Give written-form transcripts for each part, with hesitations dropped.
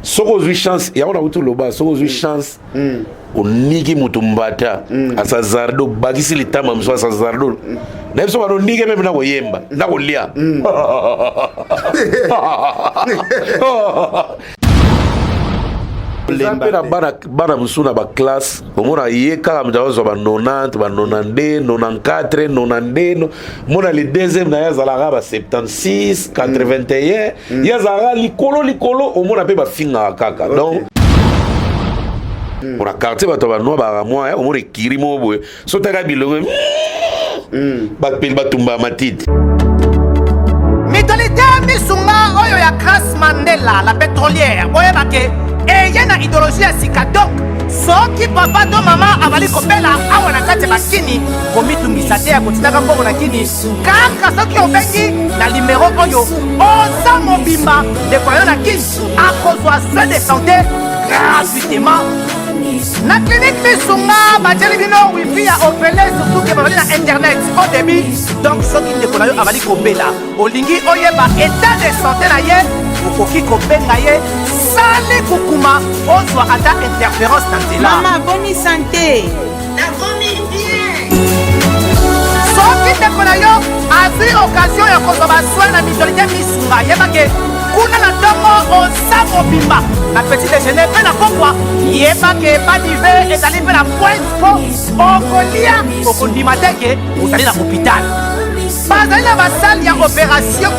soko zui chance ya ona utu loba soko zui chance oniki mutumbata asazardo bagisi litama mso asazardo na biso bano nike meme na koyemba na kolia Lempe na bana musuna ba classe omona yeka mjawazo ba 90 ba 92 94 92 mona le deuxième na yazala ba 76 81 yazala likolo omona pe ba finga kaka donc pour quartier ba to ba no ba moi omona kirimo boye so taka bilongo ba pel ba tumba matiti Mitolite misunga oyo ya Grace Mandela la pétrolière oyo bake et y'a une idéologie à sika donc soki papa to mama avali kopela awa na kati bakini komitungisa te ya kotitaka mbongo na kini kaka soki obengi na numéro oyo oza mobimba ndeko yo na kini akozwa soin de santé gratuitement na clinique misunga bajeli bino wifi ya opele surtout ke bavali na internet au début donc soki ndeko na yo avali kopela olingi oyeba état de santé na ye okoki kobenga ye sale kukuma ozwa ata interférence na nzela mama boni santé nakomi bien soki ndeko na yo azwi occasion ya kozwa baswin na mitolite misunga yebake kuna na ntongo oza mobimba na petit déjeuner mpe na pokwa yebake badive ezali mpe na pointe po okolia okondima teke ozali na hôpital bazali na basale ya opération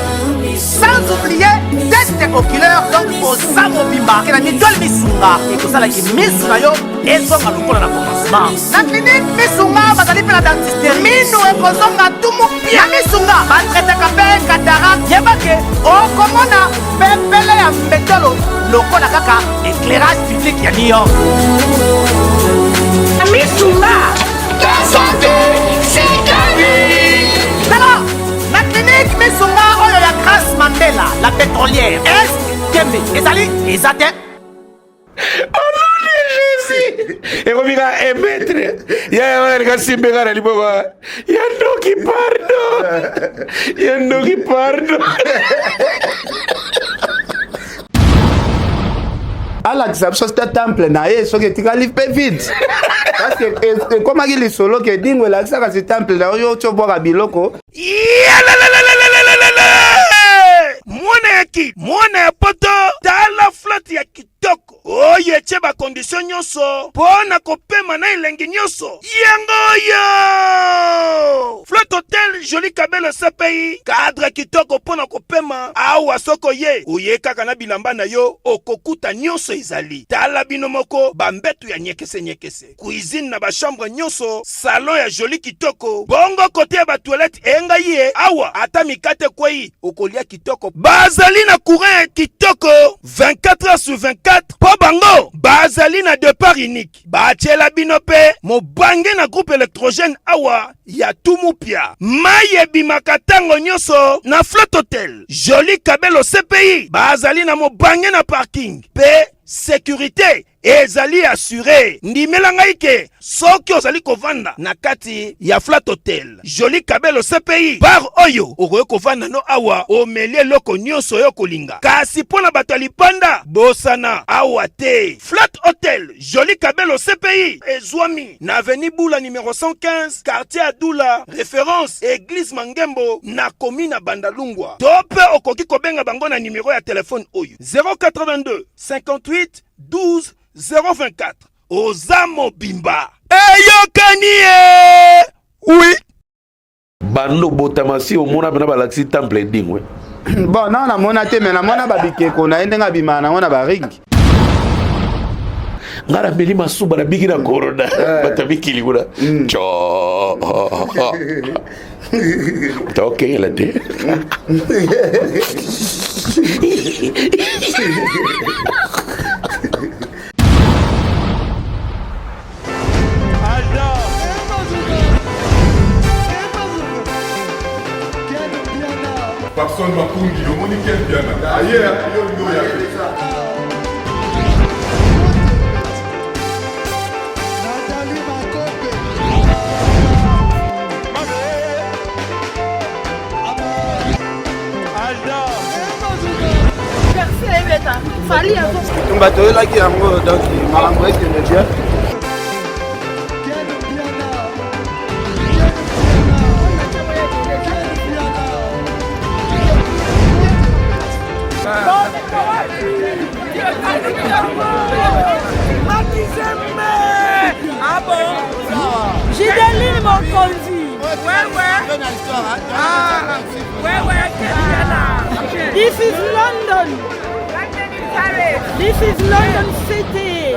sans oublier test oculaire donc oza mobimba ke na mitole misunga ekosalaki misu na yo ezonga lokola na commencement na clinique misunga bazali mpe na dentiste minu ekozonga tumu pia misunga batretaka mpe cataracte yebake okomona pepele ya mbetolo lokola kaka éclairage public ya New York misunga ta santé c'est gagné na clinique misunga oyo ya Grace Mandela la pétrolière est kembe ezali ezate et comme il a un mètre, il y a un gars qui s'est à l'époque. Il y a un nom qui pardon. Il y a un nom qui pardon. alakisa biso sta temple na ye soki etikali mpe vide parce que ekomaki lisolo ke dingo elakisaka si temple na yo tiobwaka biloko mwana ya poto tala flotte ya kitoko oyo etie bakondition nyonso mpo na kopema na elengi nyonso yango oyo flotte hotel joli kabelo CPI cadre kitoko mpo na kopema awa soko ye oye kaka na bilamba na yo okokuta nyonso ezali tala bino moko bambetu ya nyekese cuisine na bachambre nyonso salon ya joli kitoko bongo kote ya batoilette enga ye awa ata mikate kwei okolia kitoko bazali na courant kitoko 24 heures sur 24 po bango bazali na départ unique batiela bino pe mobange na groupe électrogène awa ya tumupia maye bimaka tango nyonso na flotte hotel joli kabelo CPI bazali na mobange na parking pe sécurité ezali assuré ndimela ngai ke soki ozali kovanda na kati ya flat hotel joli kabelo CPI bar oyo okoki kovanda no awa omelie loko nyonso yo kolinga kasi mpo na bato ya lipanda bosana awa te flat hotel joli kabelo CPI ezwami na avenue Bula numéro 115 quartier Adula référence église Mangembo na commune Bandalungwa to pe okoki kobenga bango na numéro ya telefone oyo 082 58 12 024 Ozamo Bimba Eyokanie oui bando botamasi omona bana balaksi temple dingwe bon na mona te me na mona babikeko na ndenga bima na mona baringi ngara meli masuba na bigi na corona batabikili kuna cho okay la te Personne m'a conduit, le monde est bien. Ailleurs, il y a fali bato oyelaki yango donc makambo ekende bien. Ah bon? J'ai des livres mon conduit. This is London. This is London City.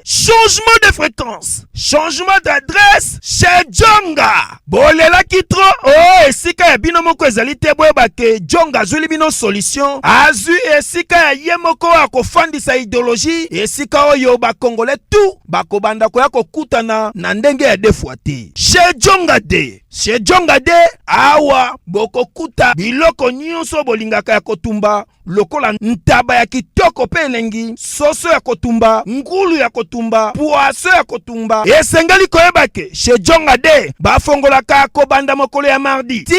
Changement de fréquence, changement d'adresse chez Djonga. Bolela kitro, oh esika ya bino moko ezali te boyeba ke Djonga azuli bino solution. Azu esika ya ye moko akofandisa idéologie, esika oyo bakongole tout bakobanda koya kokutana na ndenge ya defwa te. Chez Djonga de, chez Djonga de awa bokokuta biloko nyonso bolingaka ya kotumba. Lokola ntaba ya kitoko pe elengi, soso ya kotumba, ngulu ya kotumba, poaso ya kotumba. Esengeli koyeba ke chez Djonga de bafongolaka kobanda mokolo ya mardi ti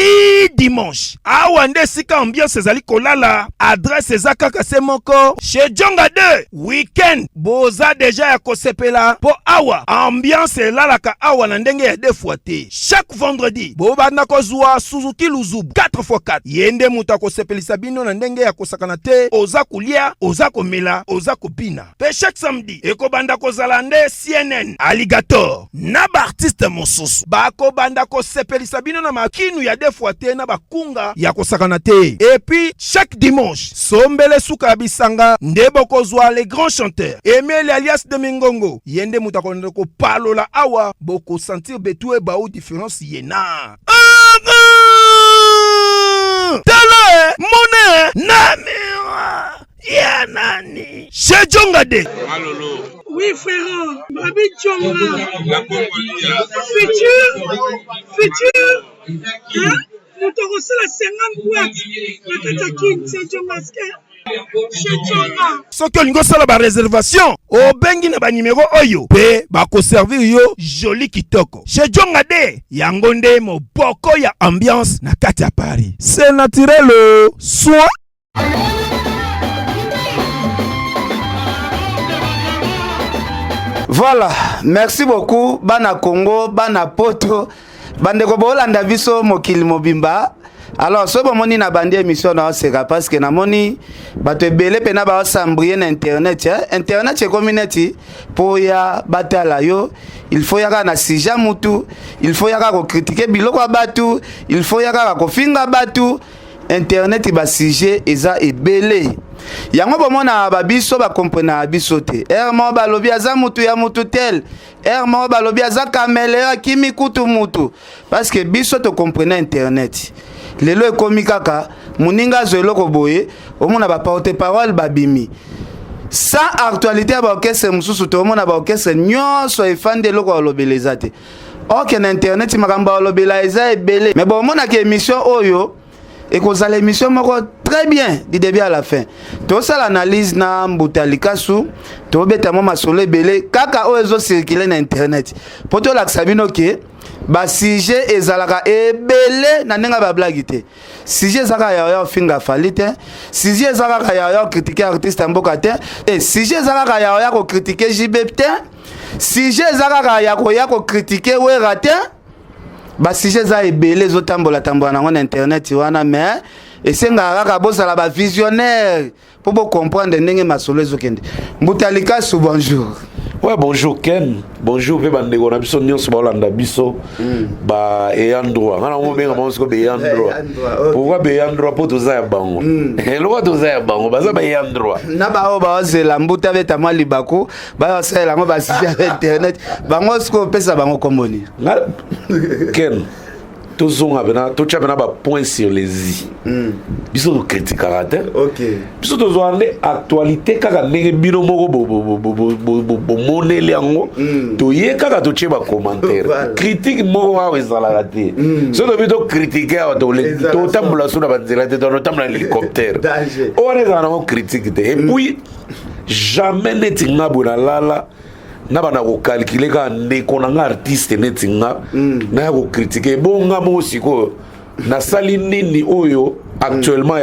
dimanche. Awa nde sika ambiance ezali kolala, adresse eza kaka se moko. Chez Djonga de weekend boza deja ya kosepela po awa ambiance elalaka awa na ndenge ya defwa te. Chaque vendredi bobanda kozwa Suzuki Luzubu 4x4 yende mutu akosepelisa bino na ndenge ya kosakana te, oza kulia, oza komela, oza kopina. Pe chaque samedi ekobanda kozala nde CNN Alligator na ba artiste mosusu bakobanda kosepelisa bino na makinu ya defwa te na bakunga ya kosakana te. Et puis chaque dimanche sombele suka ya bisanga nde bokozwa les grands chanteurs Emile alias de Mingongo yende mutu akonde kopalola awa boko sentir betu e ba ou différence yena. Tala mone namira ya nani chez Djonga de. Malolo. Oui frère, Babi Djonga. La Congolia. Futur. Hein? Nous te recevons la 50 boîtes. La Katakin, c'est Djonga. Soki olingo sala ba réservation obengi na ba numéro oyo pe bako servir yo joli kitoko. Chez Djonga de yango nde moboko ya ambiance na kati ya Paris. C'est naturel soit. Voilà, merci beaucoup bana Congo, bana poto, bandeko bolanda biso mokili mobimba. Alors, ce moment na bandi émission na sera parce que na moni bato ebele pena ba sambrier na internet, internet c'est community pour ya batala yo, il faut yaka na sija mutu, il faut yaka ko critiquer biloko batu, il faut yaka ko finga batu. Internet ba sujet eza ebele. Yango bomona ba biso ba comprendre biso te. Mo ba lobi aza mutu ya mutu tel. Mo ba lobi aza kamele kimi kutu mutu parce que biso to comprendre internet. Lelo ekomi kaka muninga zelo ko boye omona ba porte parole babimi. Sans actualité ba orchestre mususu to omona ba orchestre nyonso efande loko lobeleza te. OK na internet makamba lobela eza ebele. Mais bon mona ke émission oyo et qu'on a l'émission très bien du début à la fin. Tout ça l'analyse na mbutalikasu, to betamo masole belé kaka ozo circuler na internet. Poto la sabino ke ba sujet ezalaka ebele na nenga ba blagité. Sujet ezaka ya finga falite, sujet ezaka ya critiquer artiste mboka te, et sujet ezaka ya ko critiquer JBT, sujet ezaka ya ko critiquer Werate. Ba sujet za ebele zo tambola na internet wana mais esenga kaka bozala ba visionnaire pour comprendre ndenge masolo ezokende. Mbutalika su bonjour. Ouais, bonjour Ken. Bonjour pe bande ko na biso nyonso ba olanda biso ba eyandroa. Ngana mo benga mo siko be eyandroa. Pourquoi be eyandroa po toza ya bango? Eloko toza ya bango baza ba eyandroa. Na ba o ba ozela mbuta beta mwa libako ba osela ngo ba sujet internet bango siko pesa bango komboni. Ken. Tozonga bena tocha bena ba point sur les i. Biso to critique caractère. OK. Biso to zoande actualité kaka ndenge bino moko bo monele yango. To ye kaka to cheba commentaire. Critique moko wa ezala raté. So to bito critiquer to tambula suna ba nzela te to tambula hélicoptère. On est dans critique te. Et puis jamais netinga bona lala na bana ko calculer ka ndeko na nga artiste neti nga na ya ko critiquer bonga mo siko na sali nini oyo actuellement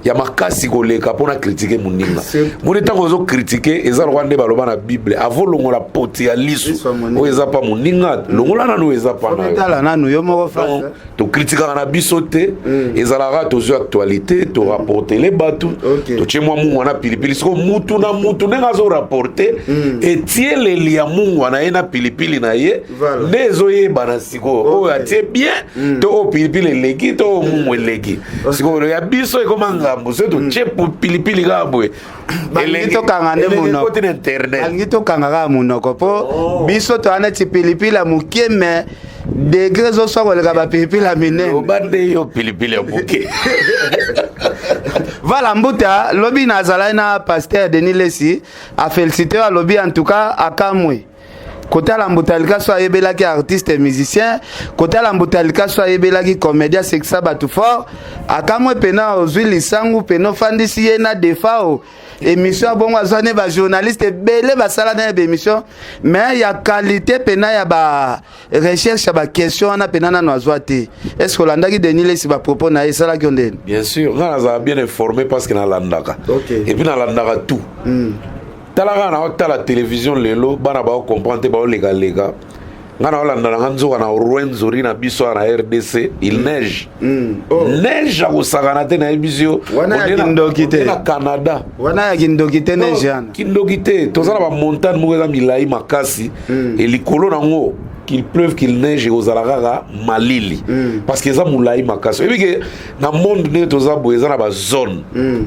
ya makasi koleka pona critiquer muninga moni tango zo critiquer eza rwande baloba na bible avo longola poti ya lisu o eza pa muninga longola nanu eza pa na tala nanu yo moko face to critiquer na biso te ezalaka tozo actualité to rapporter les batu to chemwa mungu na pilipili siko mutu na mutu nenga zo rapporter etie le lia mungu na ena pilipili na ye ndezo ye bana siko o atie bien to o pilipili legi to mungu legi ya biso ekoma ngambo so to chepo pilipili kabwe balingi tokanga nde munoko balingi tokanga kaka munoko po biso to ana ti pilipili ya moke me degré zoswa koleka bapilipili ya minene obande yo pilipili ya moke Voilà Mbuta lobi nazalai na pasteur Denis Lesi a félicité alobi en tout cas akamwe Kota Mbutalika soit ebelaki artiste et musicien, Kota Mbutalika soit ebelaki comédien sexa batu fort, akamwe pena ozwi lisangu peno fandisi ye na defao émission bon azane ba journaliste belé ba sala na émission mais ya qualité pena ya ba recherche ba question na pena na nozoate. Est-ce que landaki Denis Lesi ba propos na esala kyonde? Bien sûr, on a bien informé parce que na landaka. Et puis na landaka tout. Talaka na wakta la télévision lelo bana ba comprendre ba lega lega ngana wala ndana nzoka na Rwenzori na biso na RDC il neige neige a kusakana te na ebisio wana ya kindokite na Canada wana ya kindokite neige ana kindokite tozala ba montagne moko za milai makasi et likolo nango qu'il pleuve qu'il neige aux alarara malili parce que ça moulai makasi et puis na monde ne toza boeza na ba zone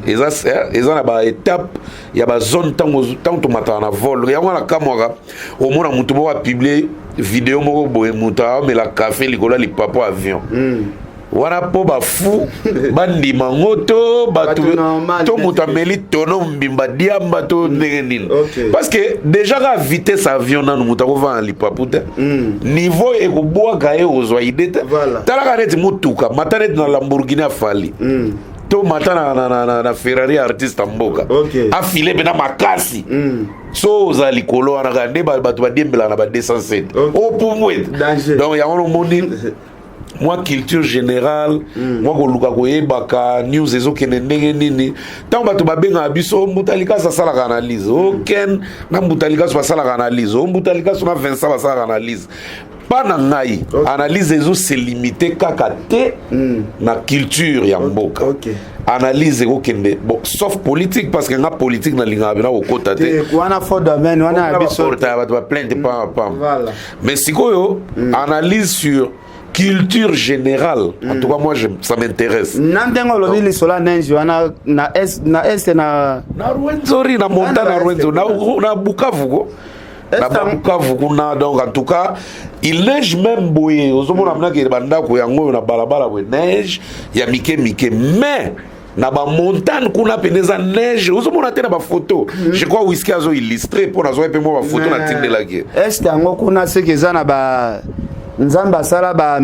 eza na ba étape ya ba zone tango to mata na vol ya wana kamwaka au mona mutu bo publier vidéo moko boye muta mais la café likola li papa avion wana po ba fou bandi mangoto batu to muta meli tono mbimba diamba to ndengenine parce que déjà la vitesse avion na muta ko va li paputa niveau e ko boa gaé ozwa idete tala ka net mutuka matanet na Lamborghini afali to matana na Ferrari artiste mboka afile bena makasi so za likolo ana gande batu ba dembela na ba 207 o pumwe donc ya ono moni moi culture générale moi koluka koyebaka news ezokende ndenge nini ntango bato babenga biso Mbutalika asalaka analyse oken na Mbutalika basalaka analyse Mbutalika na Vincent basalaka analyse pas na ngai analyse ezo se limiter kaka te na culture ya mboka analyse okende bon sauf politique parce que nga politique na linga bina okota te wana fort domaine wana biso porta bato ba plainte pas voilà mais sikoyo analyse sur culture générale en tout cas moi ça m'intéresse nandengo lobi lisola nenji wana na est na Rwenzori na montagne na Rwenzori na Bukavu na Bukavu kuna donc en tout cas il neige même boye ozomona mna ke banda ko yango na balabala we neige ya mike mais na ba montagne kuna peneza neige ozomona te na ba photo je crois whisky azo illustré pour na zo pe mo ba photo na tindela ke est yango kuna se ke za na ba nzamba sala ba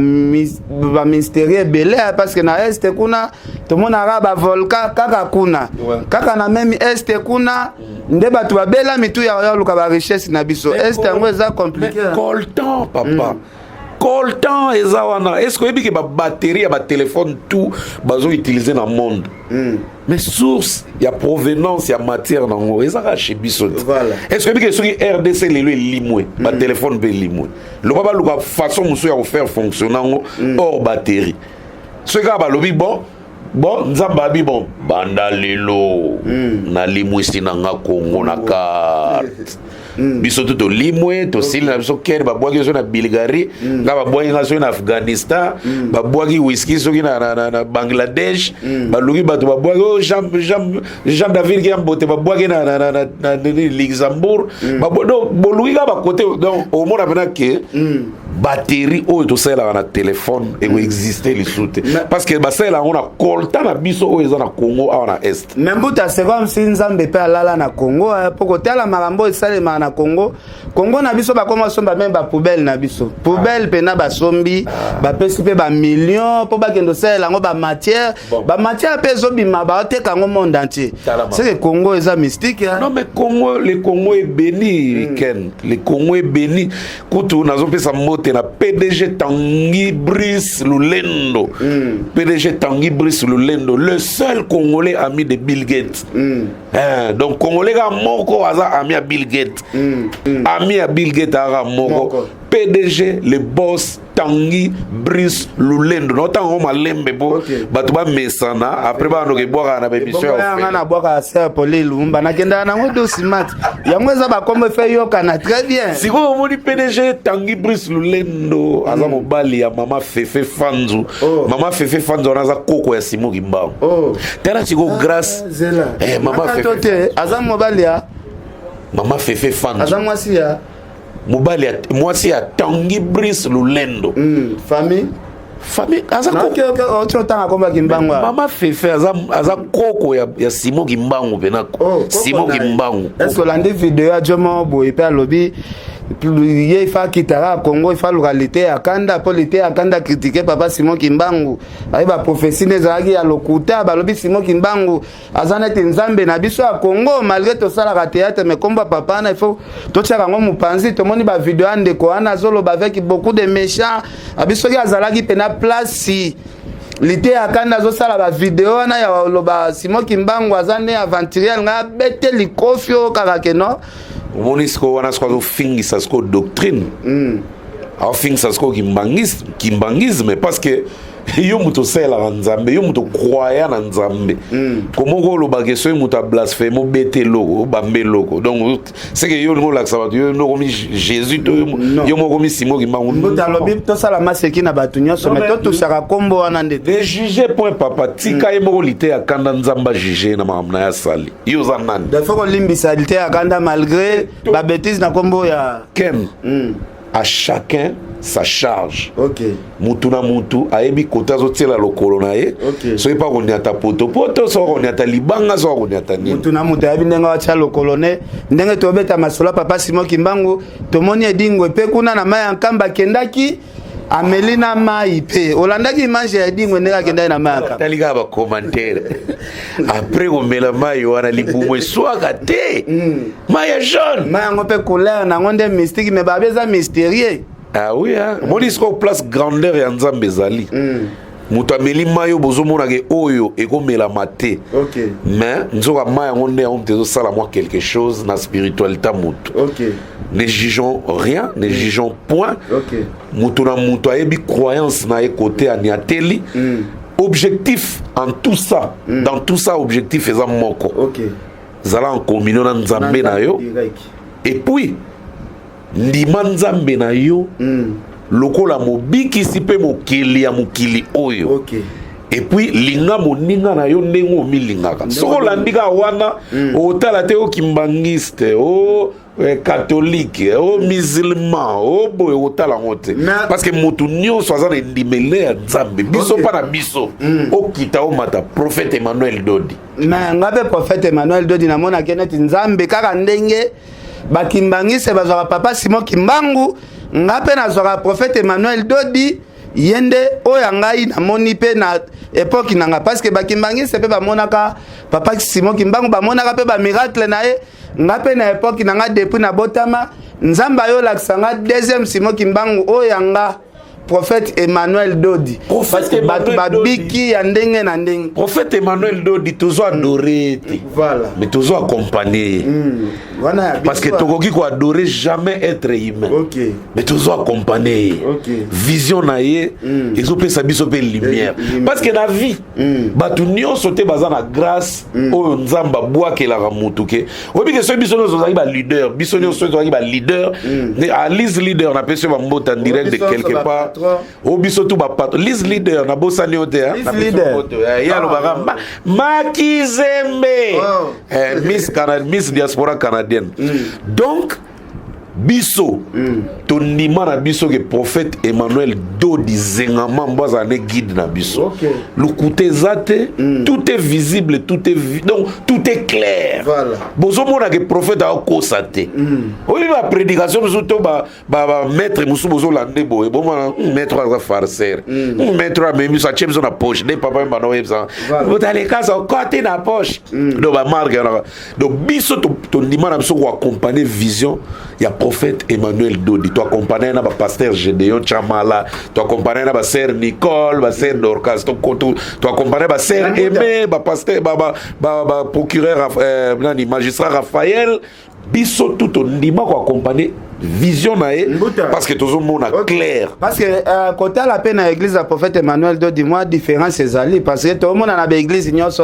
mystérieux belé parce que na est kuna to mona ba volcan kaka kuna kaka na même est kuna nde batu ba bela mitu ya luka ba richesse na biso est yango eza compliqué coltan papa coltan eza wana est-ce que ebiki ba batterie ya ba téléphone tout bazo utiliser na monde mais source ya provenance ya matière nango ezaka chez biso voilà est-ce que ebiki soki RDC lelo limwe ba téléphone be limwe lo ba luka façon muso ya faire fonctionner hors batterie ce gars ba lobi bon nzamba bi bon banda lelo na limwe sinanga Congo na carte biso to limwe to sili na biso kene babwaki so na Bulgarie nga babwaki nga so na Afghanistan babwaki whisky so na Bangladesh baluki bato babwaki oh Jean David ki ambote babwaki na Luxembourg boluki ka ba côté donc au mona bena ke batterie oyo tosalelaka na telefone ekoexiste lisusu te parce que basalela yango na kolta na biso oyo eza na Congo awa na est. me mbuta c'est comme si nzambe mpe alala na Congo mpo kotala makambo esalemaka na Congo na biso bakoma somba meme bapoubele na biso poubele mpena basombi bapesi mpe bamillion mpo bakende osalela yango bamatière mpe ezobima baoteka yango monde entier. C'est que Congo eza mystique. Non mais Congo, le Congo est béni, Ken. Le Congo est béni. Kutu nazopesa mbote na PDG Tanguy Brice Lulendo. PDG Tanguy Brice Lulendo, le seul Congolais ami de Bill Gates. Donc Congolais ga moko aza ami à Bill Gates. Ami à Bill Gates aga moko. PDG le boss Tanguy Brice Lulendo. Notant on malembe bo batuba mesana après ba ndoke boka na émission. Na boka ser Poli Lumba na kenda na ngo dosimat. Yango eza ba kombe fe yoka na très bien. Siko omoni PDG Tanguy Brice Lulendo aza mobali ya mama Fefe Fanzu. Mama Fefe Fanzu anaza koko ya Simo Kimbangu. Tena siko grâce mama Fefe aza mobali ya mama Fefe Fanzu. aza mwasi ya mobali mwasi ya Tanguy Brice Lulendo. Famille aza komba Kimbangu. Mama Fefe aza koko ya Simo Kimbangu penako. Simo Kimbangu. Est-ce que l'ande vidéo a jomo boy pe lobby il fa kitara Congo il fa localité ya kanda polité ya kanda critiquer papa Simo Kimbangu aiba prophétie nezaki ya lokuta ba lobby Simo Kimbangu azana te nzambe na biso ya Congo malgré to sala ka théâtre mais komba papa na il faut to tshaka ngo mupanzi to moni ba vidéo ande ko ana zolo ba avec beaucoup de méchants abiso ki azalaki pena place lité ya kanda zo sala ba vidéo na ya loba Simo Kimbangu azane aventurier nga bete likofio kaka keno Monisco wana sko fingisa sko doctrine. Au fingisa sko kimbangisme parce que yo muto sela nzambe yo muto croyant na nzambe. Comment go lo bageso muto blasphème bete logo bambe logo. Donc c'est que yo no la sabat yo no komi Jésus to yo mo komi Simo Kimbangu. Muto lobi to sala maseki na batunyo so mais to saka kombo wana ndete. De juger point papa tika ye mo lité ya kanda nzamba juger na mamna ya sali. Yo za nani? De faut limbisa lité ya kanda malgré ba bêtise na kombo ya Ken. À chacun sa charge. Mutu na mutu ayebi kota zotela lokolo na ye. So pas qu'on y a ta poto so on y a ta libanga so on y a ta ni. Mutu na mutu ayebi ndenga wa chalo kolone ndenge to beta masola papa Simo Kimbangu to moni edingo pe kuna na maya nkamba kendaki Amelina mai pe olandaki image ya dingwe ndeka kenda na maka talika ba commentaire après on met la mai wana libumo swaka te mai jaune mai ngope couleur na ngonde mystique mais babeza mystérieux. Ah oui hein monisco place grandeur ya nzambe zali. Mutu ameli mayo bozomona ke oyo ekomela mate. Mais nzoka mai ngonde on te sala moi quelque chose na spiritualité mutu. Ne jugeons rien, ne jugeons point. Mutu na mutu ayebi croyance na côté aniateli. Objectif en tout ça, dans tout ça objectif est moko. Zala en communion na nzambe na yo. Et puis ndima nzambe na yo. Lokola mobiki sipe mokili ya mokili oyo. Et puis linga moninga na yo ndengo milingaka. Soko landika wana otala te o kimbangiste o catholique o musulman o boy otala ngote. Parce que mutu nyonso aza na ndimele ya nzambe. Biso pa na biso. O kita o mata prophète Emmanuel Dodi. Na ngabe prophète Emmanuel Dodi na mona keneti nzambe kaka ndenge bakimbangise bazwa papa Simo Kimbangu ngape na zwa prophète Emmanuel Dodi yende oya ngai na moni pe na époque nanga parce que bakimbangise pe ba monaka papa Simo Kimbangu ba monaka pe ba miracle na e ngape na époque nanga depuis na botama nzamba yo laksanga deuxième Simo Kimbangu oya nga prophète Emmanuel Dodi parce que babiki ya ndenge na ndenge prophète Emmanuel Dodi toujours adoré voilà mais toujours accompagné parce que tokoki ko adorer jamais être humain mais toujours accompagné vision na ye ezopesa biso pe lumière parce que na vie batu nyonso te baza na grâce oyo nzamba bwakelaka mutu ke obi ke so biso nyonso zaki ba leader biso nyonso zaki ba leader à lise leader na pese ba mbota en direct de quelque part obiso tu ba patron lise leader na bosani ote na leader ya lo bagamba Makizembe Miss diaspora canadienne donc biso tondima na biso que prophète Emmanuel Dodi Zengama mboza ne guide na biso. Lukute zate, tout est visible, tout est donc tout est clair. Voilà. Bozo mona que prophète a kosate. Oui la prédication surtout ba maître musu bozo lande boy. Bon maître a farceur. Maître a même sa chemzo na poche, des papa ba no yebza. Vous allez casa côté na poche. Donc ba marque donc biso tondima na biso ko accompagner vision ya prophète Emmanuel Dodi. Tu accompagnes na pasteur Gédéon Chamala, tu accompagnes na sœur Nicole, sœur Dorcas, tu accompagnes na sœur Aimé, pasteur procureur magistrat Raphaël, biso tout ndima ko accompagner vision nae parce que tout le monde a clair parce que côté la peine à l'église du prophète Emmanuel Dodi moi différence ezali parce que tout le monde na l'église nyonso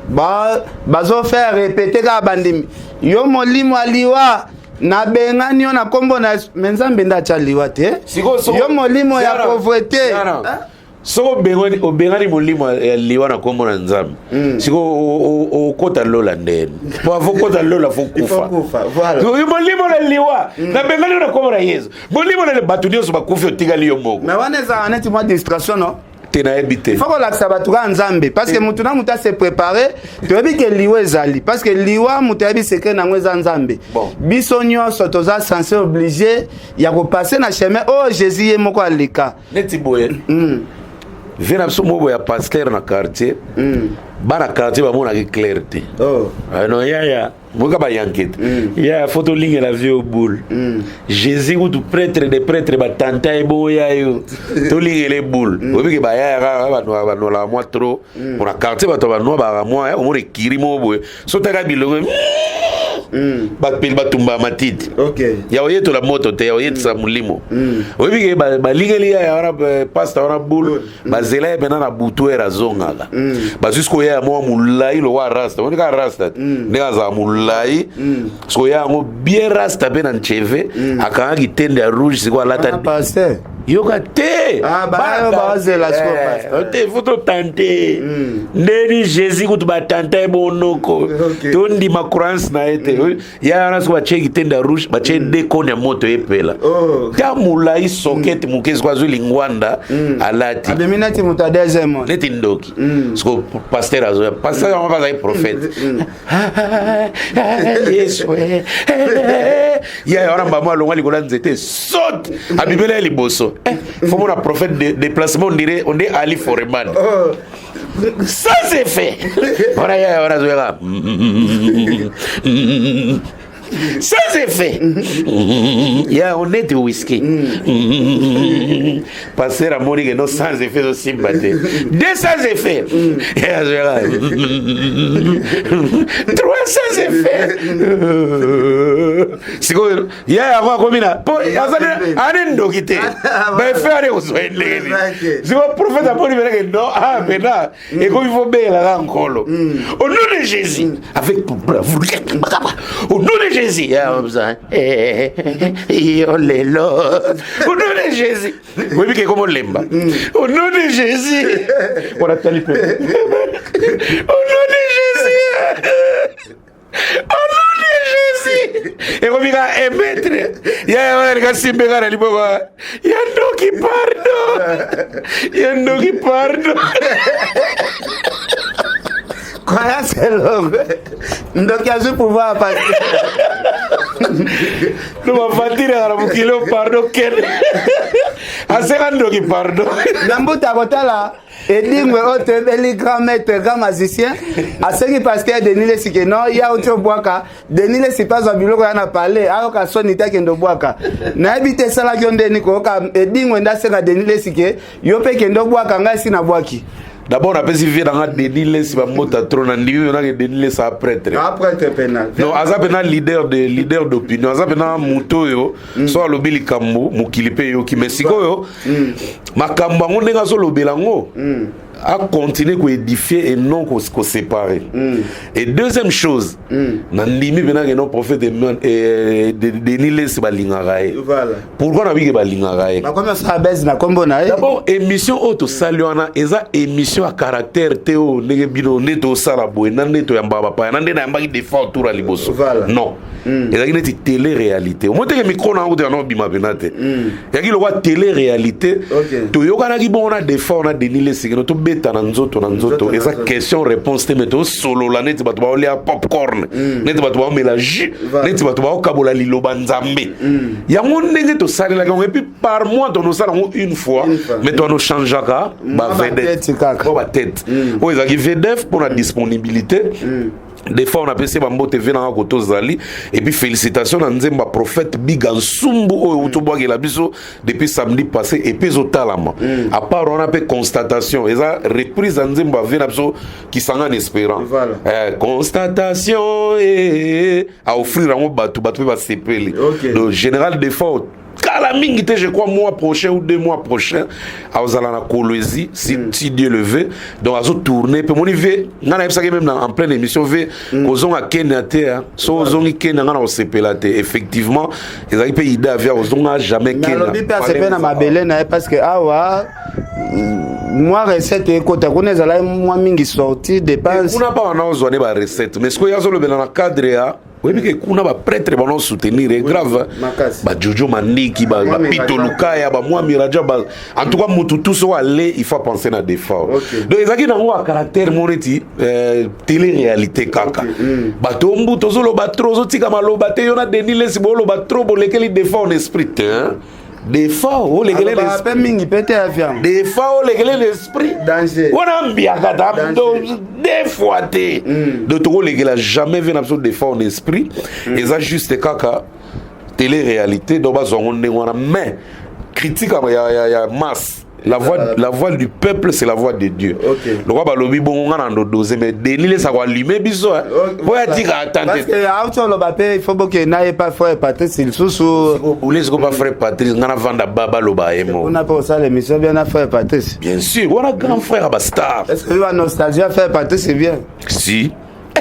bazo faire répéter ka bandimi yo molimo aliwa na bengani na kombo na menzambe nda chaliwa te yo molimo ya pauvreté so bengani molimo aliwa na kombo na nzambe siko o kota lola ndeni po avo kota lola fo kufa voilà yo molimo aliwa na bengani na kombo na Yesu molimo na batunio so bakufi otigali yo moko mais waneza aneti moi distraction non. Il faut que la nzambe parce que mutuna muta se préparer tu as dit que liwa ezali parce que liwa mutabi secret na ngweza nzambe biso nyonso toza censé obligé ya ko passer na chemin oh Jésus ye moko alika neti boye vena biso mobo ya pasteur na quartier bana quartier ba mona ki clarté non ya Moka ba yanket. Il y a photo ligne la vie au boule. Jésus ou tout prêtre des prêtres ba tanta e boya yo. To ligne les boules. Obi ke ba ya ba no la moi trop. Pour la quartier ba to ba no ba moi o mo re kirimo boy. So ta ga bilongo. Ba pil ba tumba matiti. OK. Ya oye to la moto te ya oye sa mulimo. Obi ke ba ligne li ya ora pasta ora boule. Ba zela bena na butu era zonga la. Ba jusqu'o ya mo mulai lo wa rasta. On ka rasta. Ne za mulai. So ya ngo bien rasta ben en cheve akanga kitende rouge siko lata pasteur yoka te ba zela siko te photo tante ndeni Jésus kutu ba tante bonoko tondi ma croyance na ete ya na so ba che kitende rouge ba che de konya moto epela ta mulai socket mukezi kwa zuli ngwanda alati abeminati muta deuxième neti ndoki siko pasteur azo pasteur on va ba prophète Yes, ouais. Ya ora mama longa likola nzete saute abibela liboso. Faut mon prophète de déplacement on dirait Ali Foreman. Sans effet. Ora ya ora zoera. Sans effet. Ya on est whisky. Passer à mourir que non sans effet aussi batté. Deux sans effet. Ya zoera. Trois sans effet. Siko ya kwa komina. Po azana anendo kite. Ba faire aux soins. Siko prophète a poni que non ah bena et comme il faut bela la nkolo. Au nom de Jésus avec au nom de Jésus. Yo lelo. Au nom de Jésus. Oui, mais comment lemba? Au nom de Jésus. On a tali peu. Au nom de Jésus. Au nom de Jésus. Et comme il a émettre. Il y a un gars qui me regarde. Il y a un nom qui pardonne. Il y a un nom qui pardonne. Croyance est longue. Donc, il y a ce pouvoir à passer. Nous allons dire à la kilo pardon. À 50 qui pardon. Dans là, et dit les grands maîtres, grands magiciens, à ce qui passe qu'il y a des niles qui non, il y a autre boaka, des niles qui passent au bureau, on a parlé, alors qu'à son état qui est de boaka. N'habite ça la gueule de Nico, et dit on a ces des niles qui est, yo pe qui est de boaka, n'a si na boaki. D'abord, on a besoin de Denile si on a trop d'endieu, on a Denile ça prêtre. Prêtre pénal. Non, à ça pénal leader d'opinion, à ça pénal muto yo, soit le bili kambo, mukilipe yo qui Mexico yo, makambo on est sur le bilango. à continuer à édifier et non qu'on séparer. Et deuxième chose, Nandimi bena que non prophète de Niles balingarae. Voilà. Pourquoi on a vu que balingarae? Comment ça baisse na combo na? D'abord émission auto saluana, eza émission à caractère théo negebino neto salabo neto yamba pa nande na yamba qui défend autour à liboso. Non. Eza qui neti télé réalité. Au moins que micro na auto na bima benate. Ya qui le voit télé réalité. To yokana ki bon na défend na Niles que to beta na nzoto eza question réponse te meto solo la neti bato ba olia popcorn. Neti bato ba mélange. Neti bato ba okabola liloba nzambe. Ya mon ndenge to salela et puis par mois on nous sala une fois mais on nous changeaka ba vedette ba tête. O eza ki vedette pour la disponibilité. Des fois on a passé Bambo TV na ko tozali et puis félicitations à Nzemba prophète Bigansumbu o utoboa la biso depuis samedi passé et puis otalama à part on a fait constatation et ça reprise à Nzemba vena biso qui s'en en espérant constatation et à offrir un batu va s'éppeler le général des fois Kalamingite, je crois, mois prochain ou 2 mois prochains, à Ozalana Kolwezi, si Dieu le veut. Donc, à tourner. Puis, mon niveau, on a même en pleine émission, aux on a Kenya, so aux on Kenya, on a CPLAT. Effectivement, ils ont été idées à faire, aux on a jamais Kenya. Mais c'est pas ma belle, parce que, moi, recette, écoute, on est allé, moi, mingi sorti, dépense. On n'a pas en besoin de recette, mais ce qu'il y a dans le cadre, oui, mais kuna ba prêtre ba non soutenir est grave. Ba Jojo Maniki, ba Pito Lukaya, ba moi Miraja ba en tout cas mutu tout so aller, il faut penser na défort. Donc ezaki na ngo caractère moneti télé réalité kaka. Ba tombu tozolo ba trozo tika maloba te yona denile si bolo ba trobo lekeli défort en esprit hein. Des fois, oh les gars, des fois, oh les gars, l'esprit. On a bien des fois, de trop les gars, jamais vu absolument des fois en esprit. Et ça juste caca, télé-réalité, donc on a mais critique, il y a masse. La voix du peuple, c'est la voix de Dieu. Le roi Balobi, bon, on a un dosé, mais Denile, ça va allumer, bisous. Pour dire, attendez. Parce que, il faut que n'aille pas frère Patrice, il sous. Vous voulez ce qu'on va faire Patrice, on a vendu Baba Loba et moi. On a pas ça, l'émission, bien à frère Patrice. Bien sûr, on a grand frère Abastar. Est-ce que la nostalgie à frère Patrice, c'est bien? Si.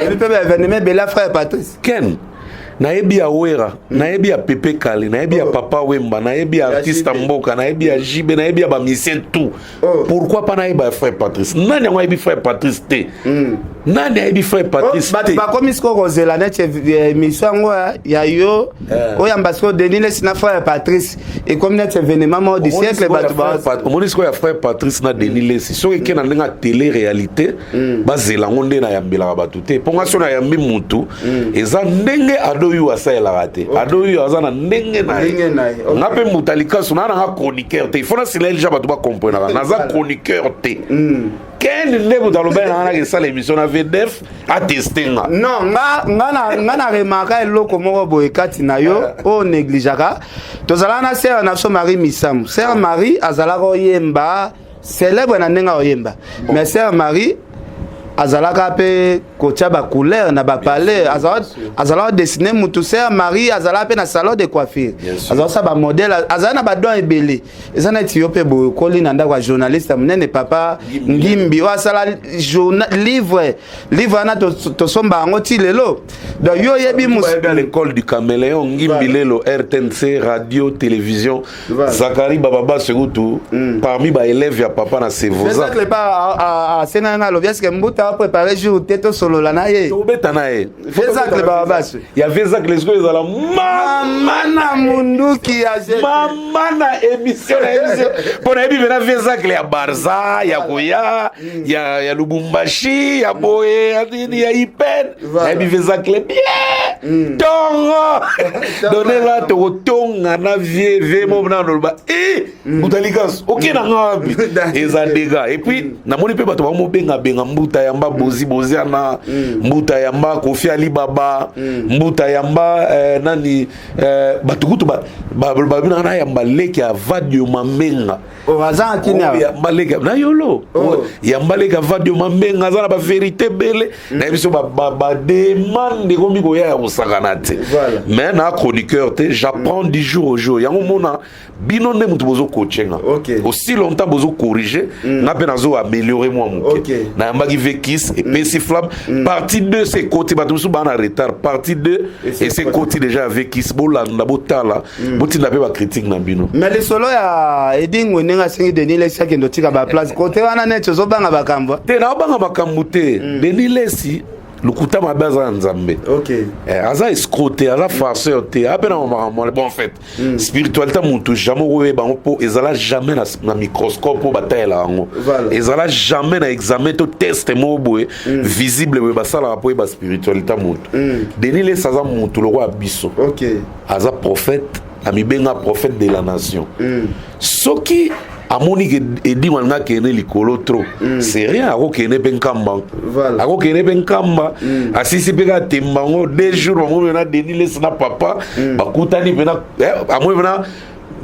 Et puis, venez, Bella frère Patrice. Ken? Naebi Awera, naebi Pepe Kali, naebi Papa Wemba, naebi artiste Mboka, naebi Jibe, naebi Bamisien tout. Pourquoi pas naebi frère Patrice? Nani naebi frère Patrice te? Nani naebi frère Patrice te? Ba comme isko rozela net émission ya yo o yambasko Denile sina frère Patrice et comme net événement du siècle batuba. Omoni sko ya frère Patrice na Denile si so ke na ndinga télé réalité bazela ngonde na yambela batute. Ponga so na yambi mutu eza ndenge ado yu asala raté ado yu azana ndenge na ngape mutalika suna na chroniqueur te il faut na sila elja batu ba comprendre na za chroniqueur te ken ndebo dans le bain na que ça l'émission na VDF a testé nga non nga na remarquer eloko moko boye kati na yo o négligeaka tozala na sœur na so Marie Misamu sœur Marie azala ko yemba célèbre na ndenga oyemba mais sœur Marie azalaka pe kotia ba couleur na ba palais azala dessiner mutu sœur Marie azala pe na salon de coiffure azala sa ba modèle azala na ba don ebele ezana ti yo pe bo koli na ndako journaliste munene papa ngimbi wa sala livre na to somba ngo ti lelo donc yo yebi dans l'école du caméléon ngimbi lelo RTNC radio télévision Zakari Bababa Segutu parmi ba élèves ya papa na Sevoza c'est pas à senanga lo biaske mbuta préparer jour teto solo la naie tobeta nae Vezak le babas ya Vezak les go ezala mama na munduki ya mama na émission pour na ebi na Vezak ya Barza ya Koya ya Lubumbashi ya Boye ya Ipen ya ebi Vezak le bien tongo donner la to tonga na vie mo na loba mutalikas ok na ngabi eza dega et puis na moni pe bato ba mo benga mbuta ya yamba Bozi Boziana, Mbuta yamba Kofi Alibaba, Mbuta yamba nani batukutu babina na yamba leki avadio mamenga. Oaza kini yamba leki na yolo. Yamba leki avadio mamenga za na ba vérité belle. Na biso ba demande komi ko ya usakanate. Mais na chroniqueur te j'apprends du jour au jour. Yango mona bino ne mutu bozo coachinga. Aussi longtemps bozo corriger, na pe nazo améliorer moi mon. Na yamba ki vekis et pesiflab partie 2 c'est côté batusu ba na retard partie 2 et c'est côté déjà avec Isbola na botala boti na pe ba critique na bino. Mais les solo ya eding wenenga sengi Denis Lesi kendo tika ba place côté wana net zo banga bakambo. Te na banga bakambo te. Denis Lesi lukuta mabaza nzambe. Aza escroté, aza farceur te. Apena maman bon en fait. Spiritualité mutu jamais owe bango po ezala jamais na microscope po bataela ngo. Ezala jamais na examen to test mo boye visible we basala po ba spiritualité mutu. Denis Lesi aza mutu le roi biso. Aza prophète, ami benga prophète de la nation. Soki amoni ke edi wanga kene likolo trop c'est rien ako kene penkamba ako kene penkamba asisi peka tembango 2 jours mo na Denis Lesi na papa bakutani pena amo pena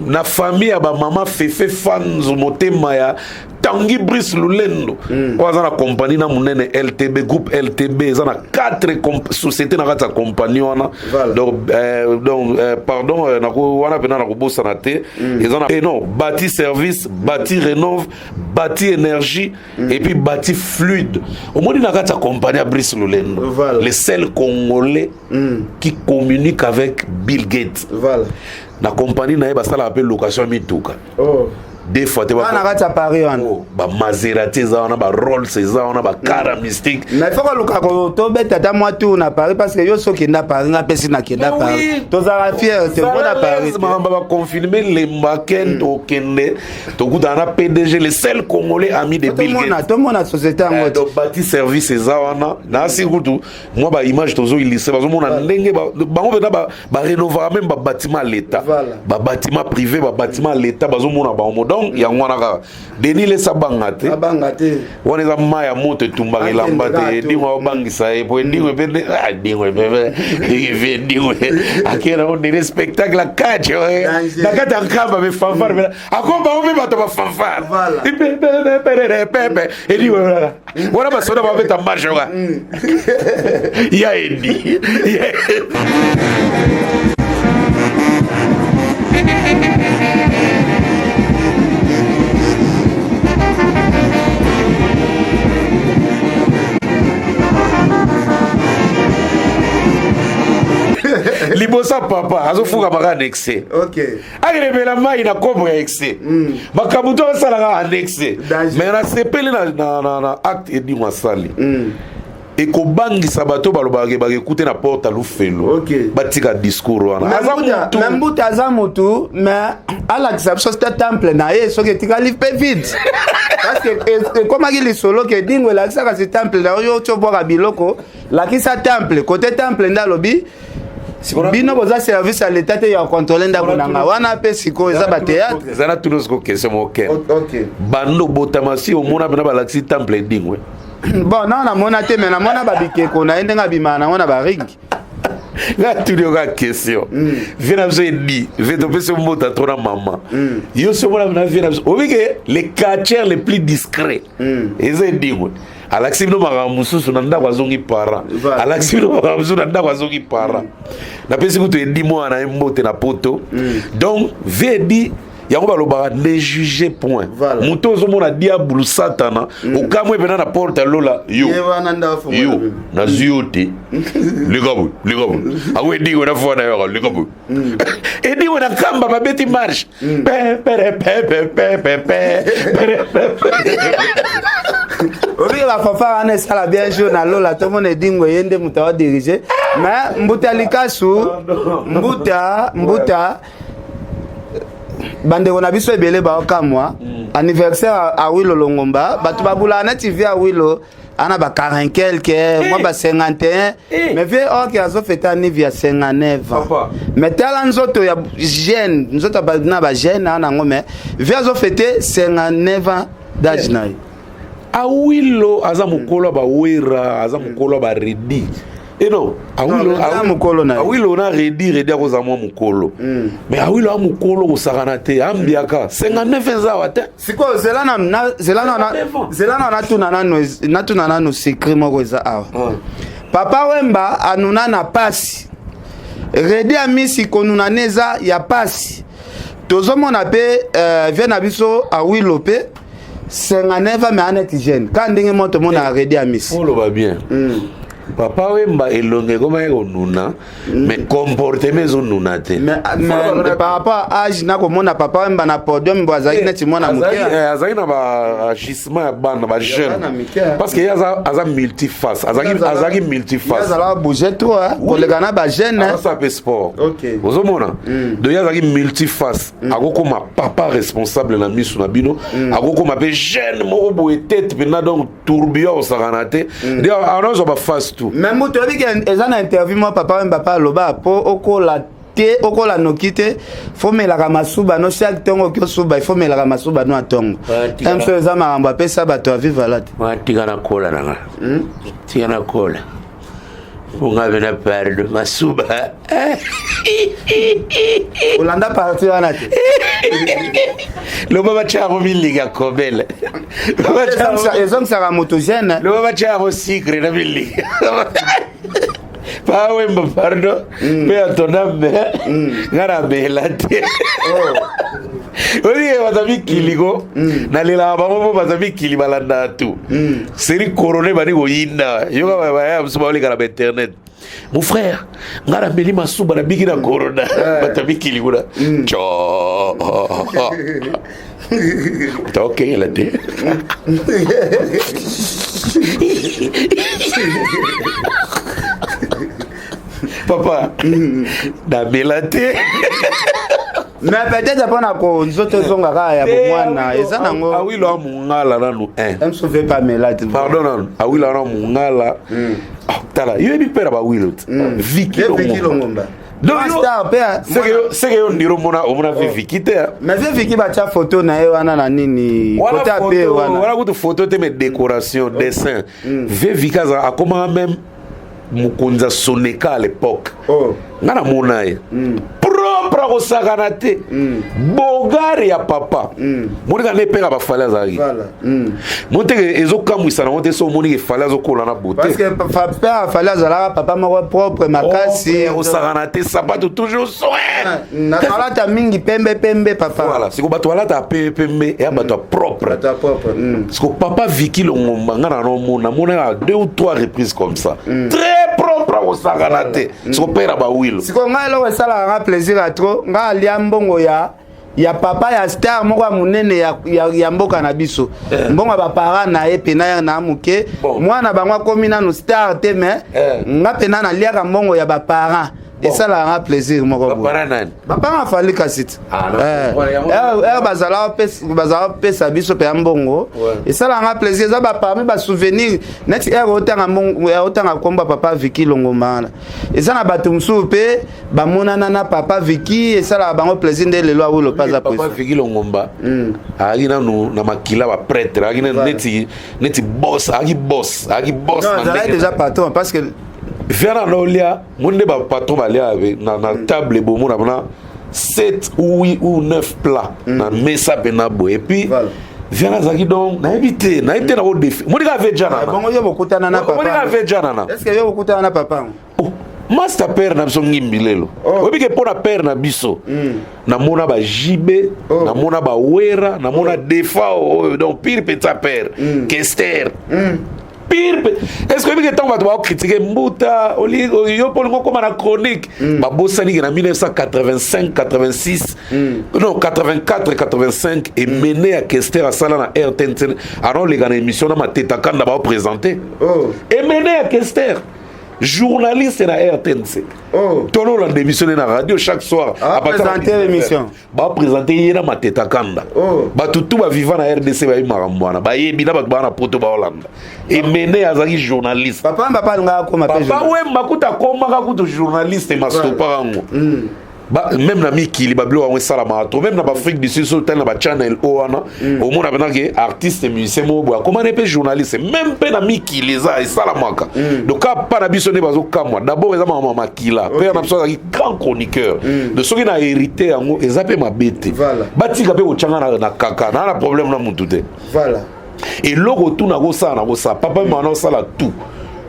na famille ya ba mama fefe fans motema ya Tanguy Brice Lulendo oza na compagnie na munene LTB groupe LTB za na 4 sociétés na kata compagnie wana donc pardon na ko wana pena na ko bossa na te ils ont non bâti service bâti rénove bâti énergie et puis bâti fluide au moins na kata compagnie Brice Lulendo les seuls congolais qui communiquent avec Bill Gates na compagnie na basala appel location mituka des fois tu vas na Paris ba Maserati za wana ba Rolls za wana ba car mystique mais faut que luka ko to beta ta moi tout na Paris parce que yo so ki na Paris na pesi na ki na Paris to za fier te bona Paris ma ba confirmer les Maken to kende to kudana PDG les seuls congolais amis de Bill Gates to mona société en do bâti service za wana na sikutu moi ba image tozo illustré bazo mona ndenge ba ngombe ba rénover même ba bâtiment l'état ba bâtiment privé ba bâtiment l'état bazo mona ba donc yangwana ka Denis Lesi abangate wana za maya moto tumbaka elamba te ndingwe obangisa e po ndingwe pende ndingwe bebe ndingwe akena on des spectacles à catch na kata nkamba be fanfare akomba obe bato ba fanfare pepe ndingwe wana basoda ba beta marche wa ya edi libosa papa azofuka baka annexe akelepela mai na kombo ya exe makabuto asalaka annexe mais na sepeli na acte edimo asali ekobangisa bato balobaka bakekute na porte alufelo batika discours wana Mbuta aza mutu mais alakisa biso sta temple na ye soki etikali mpe vide parce que ekomaki lisolo ke dingo elakisaka si temple na oyo tobwaka biloko lakisa temple kote temple nde alobi bino boza service à l'état te ya contrôler ndako nanga wana pe siko eza ba théâtre zana tuno siko question moke bando botamasi omona bana balakisi temple dingwe bon non na mona te mais na mona babikeko na ndenga bimana wana ba ring là tu dis question viens nous dit viens te passer mot à toi maman yo se mona na viens obike les quartiers les plus discrets eza dingwe alaksi bino makamususu na ndako azongi para alaksi bino makamususu na ndako azongi para na pesi kutu edi mwana mbote na poto donc vedi yango balobaka ne juger point moto ozomona diabulu satana okamwe pena na porte lola yo na zio te ligabu ako ediwe na fona yo ligabu ediwe na kamba babeti marche obi la fafa ane sala bien jour na lola to mona edingwe yende mutawa diriger mais mbuta likasu mbuta bandeko na biso ebele baokamwa anniversaire a Wilo Longomba bato babula na TV a Wilo ana ba 40 quelque moi ba 51 mais vie ok azo fêter anniversaire 59 ans mais tala nzoto ya jeune nzoto na ba jeune ana ngome vie azo fêter 59 ans d'âge na awilo aza mukolo ba wera aza mukolo ba redi non awilo na redi akoza mwa mukolo mais awilo a mukolo kosakana te ambiaka 59 ezawa te sikoyo zelana natuna nano secret moko eza awa papa wemba anuna na pasi redi amisi konuna neza ya pasi tozomona pe vie na biso awilo pe 59 me aneti jeune ka ndenge moto mona redi amisi oloba bien papa wemba elonge koma yeko nuna mais comportement ezo nuna te mais par rapport à âge na komona papa wemba na podium bo azaki neti mwana moke azaki na ba agissement ya bana ba jeune parce que aza multiface azaki multiface azala bouger trop koleka na ba jeune ça peut sport ozomona donc azaki multiface akokoma papa responsable na misu na bino akokoma pe jeune moko boye tête pena donc tourbillon osakana te nde anazo ba face tout même moto oyebi ke eza na interview mo papa wemba pa aloba po okola te okola noki te fo melaka masuba no chaque ntongo oki osuba ifo melaka masuba no atongo mso eza makambo apesa bato avivala te tika na kola nanga tika na kola ungabe na pardo masuba olanda parti wana te loba bachako miliga kobele ezongisaka moto jeune loba bachako secret na miliga pa wemba pardo pe atona me ngara bela te oye watabi kiliko na lela babo watabi kili balanda tu seri corona bani goyinda yoga baba msuba oli kala internet mon frère ngara beli masuba na bigi na corona watabi kiliko na cho okay la te papa na belate mais peut-être pas na ko nzoto zonga ka ya bomwana eza nango awilo amungala nanu un sauver pas melate pardon non awilo amungala tala yebi pera ba wilo Vicky Longomba donc star père c'est que on diro mona Vicky te mais Vicky ba cha photo na ye wana na nini côté ape wana wala ko photo te mais décoration dessin Vicky a comment même mukonza soneka à l'époque ngana mona ye propre kosakana te bogari ya papa monika ne peka bafale azalaki moteke ezokamwisa nango te so omoniki efale azokola na bote parce que père afale azalaka papa moko propre makasi kosakana te sapato toujours soin na kalata mingi pembe papa voilà siko bato balata pembe eya bato ya propre siko papa Vicky Longomba nga na nomona monaka 2 ou 3 reprises comme ça très propre kosakana te siko pera bawilo siko ngai eloko esalaka nga plaisir a trop nga alia mbongo ya papa ya star moko ya monene ya mboka na biso mbongo ya bapara na ye pena na moke mwana bango akomi nano star te me nga pena naliaka mbongo ya bapara esalaka nga plaisir moko bapara afali kasi te bazala kopesa biso mpe ya mbongo esalaka nga plaisir eza baparmi basouvenir neti otanga komba papa Vicky Longomba wana eza na bato mosusu mpe bamonana na papa Vicky esalaka bango plaisir nde lelo awilo paza papa Vicky Longomba aaki nanu na makila baprêtre aaki neti boss aaki boss azalaki déjà patron parce que Viana Nolia, mon débat patron balia na table bomo na 7 ou 8 ou 9 plats na mesa penabo et puis Viana zaki donc na éviter na au défi. Monika vejana. Bongo yo bokutana na papa. Monika vejana na. Est-ce que yo bokutana na papa? Oh, master père na biso ngimbilelo. Obi ke pona père na biso. Na mona ba jibe, na mona ba wera, na mona defa donc pire petit père, Kester. Pire. Est-ce que vous avez critiqué Mbuta, yo pour comme la chronique, Babosani en 1985, 86, non 84, 85 et mené à Kester à Salana RTNC. Alors les gars émission na mateta quand d'abord présenté. Et mené à Kester. Journaliste na RTNC. Tolo la démissionné na radio chaque soir à présenter l'émission. Ba présenter yena mateta kanda. Ba tout ba vivant na RDC ba marambwana. Ba yebina ba na poto ba Hollande. Et mené azaki journaliste. Papa nga ko ma papa we makuta koma ka kuto journaliste mastopa ngo. même na mikili bablo wa sala marathon même na Afrique du Sud so tel na ba channel oana au monde abana que artiste musicien mo boya comment ne peut journaliste même pe na mikili za sala maka donc pas na biso ne bazo kamwa d'abord eza mama makila pe na biso ki grand chroniqueur de ceux qui na hérité yango eza pe mabete batika pe ochanga na kaka na problème na mutu te voilà et logo tout na go ça papa mama ça la tout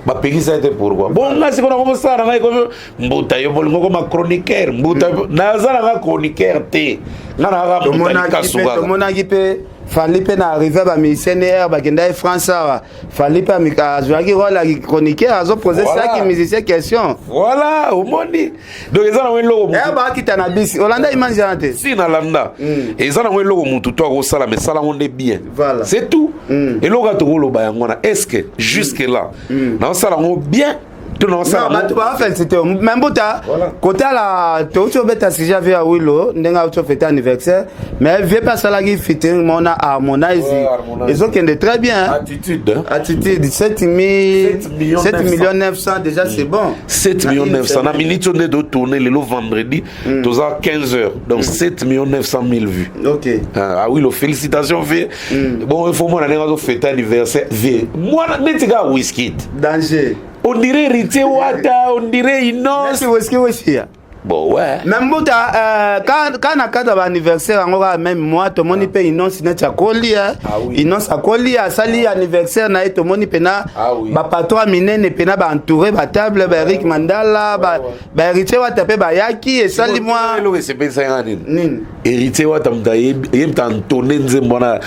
ba pekisa ete pourquoi bon là c'est qu'on a commencé à ngai comme mbuta yo bolingo comme chroniqueur mbuta na zala nga chroniqueur te na na ga mbuta kasuga to monaki pe fali pe na arrivé ba musicien ba kenda France wa fali pe amika jouaki rôle la chroniqueur azo poser ça qui musicien question voilà au monde donc ezana we logo ba kita na bisi Olanda imanje ante si na landa ezana we logo mutu to ko sala mais sala on est bien voilà c'est tout et logo to ko lo ba ngona est-ce que jusque là na sala on bien tout non ça non tu vas faire c'était même bota côté la tu beta si j'avais à Willow ndenga tu fêter anniversaire mais vieux pas ça la qui fitting mon harmonize ils ont qu'est très bien attitude 7 millions 900 déjà c'est bon 7 millions 900 na minute on est de tourner le vendredi tous à 15h donc 7 millions 900 000 vues OK ah oui félicitations vieux bon il faut moi ndenga fêter anniversaire vieux moi netiga whisky danger on dirait Héritier Wata, on dirait Inos. Bon, ouais. Même quand on a cadre anniversaire, on aura même moi, tout le monde peut Inos, Inos a colli, à sali anniversaire, na tout le monde peut na, patron miné ne peut na entouré, table, Eric Mandala, Héritier Wata peut yaki et sali moi. Héritier Wata m'taïb, t'entonner nzembona.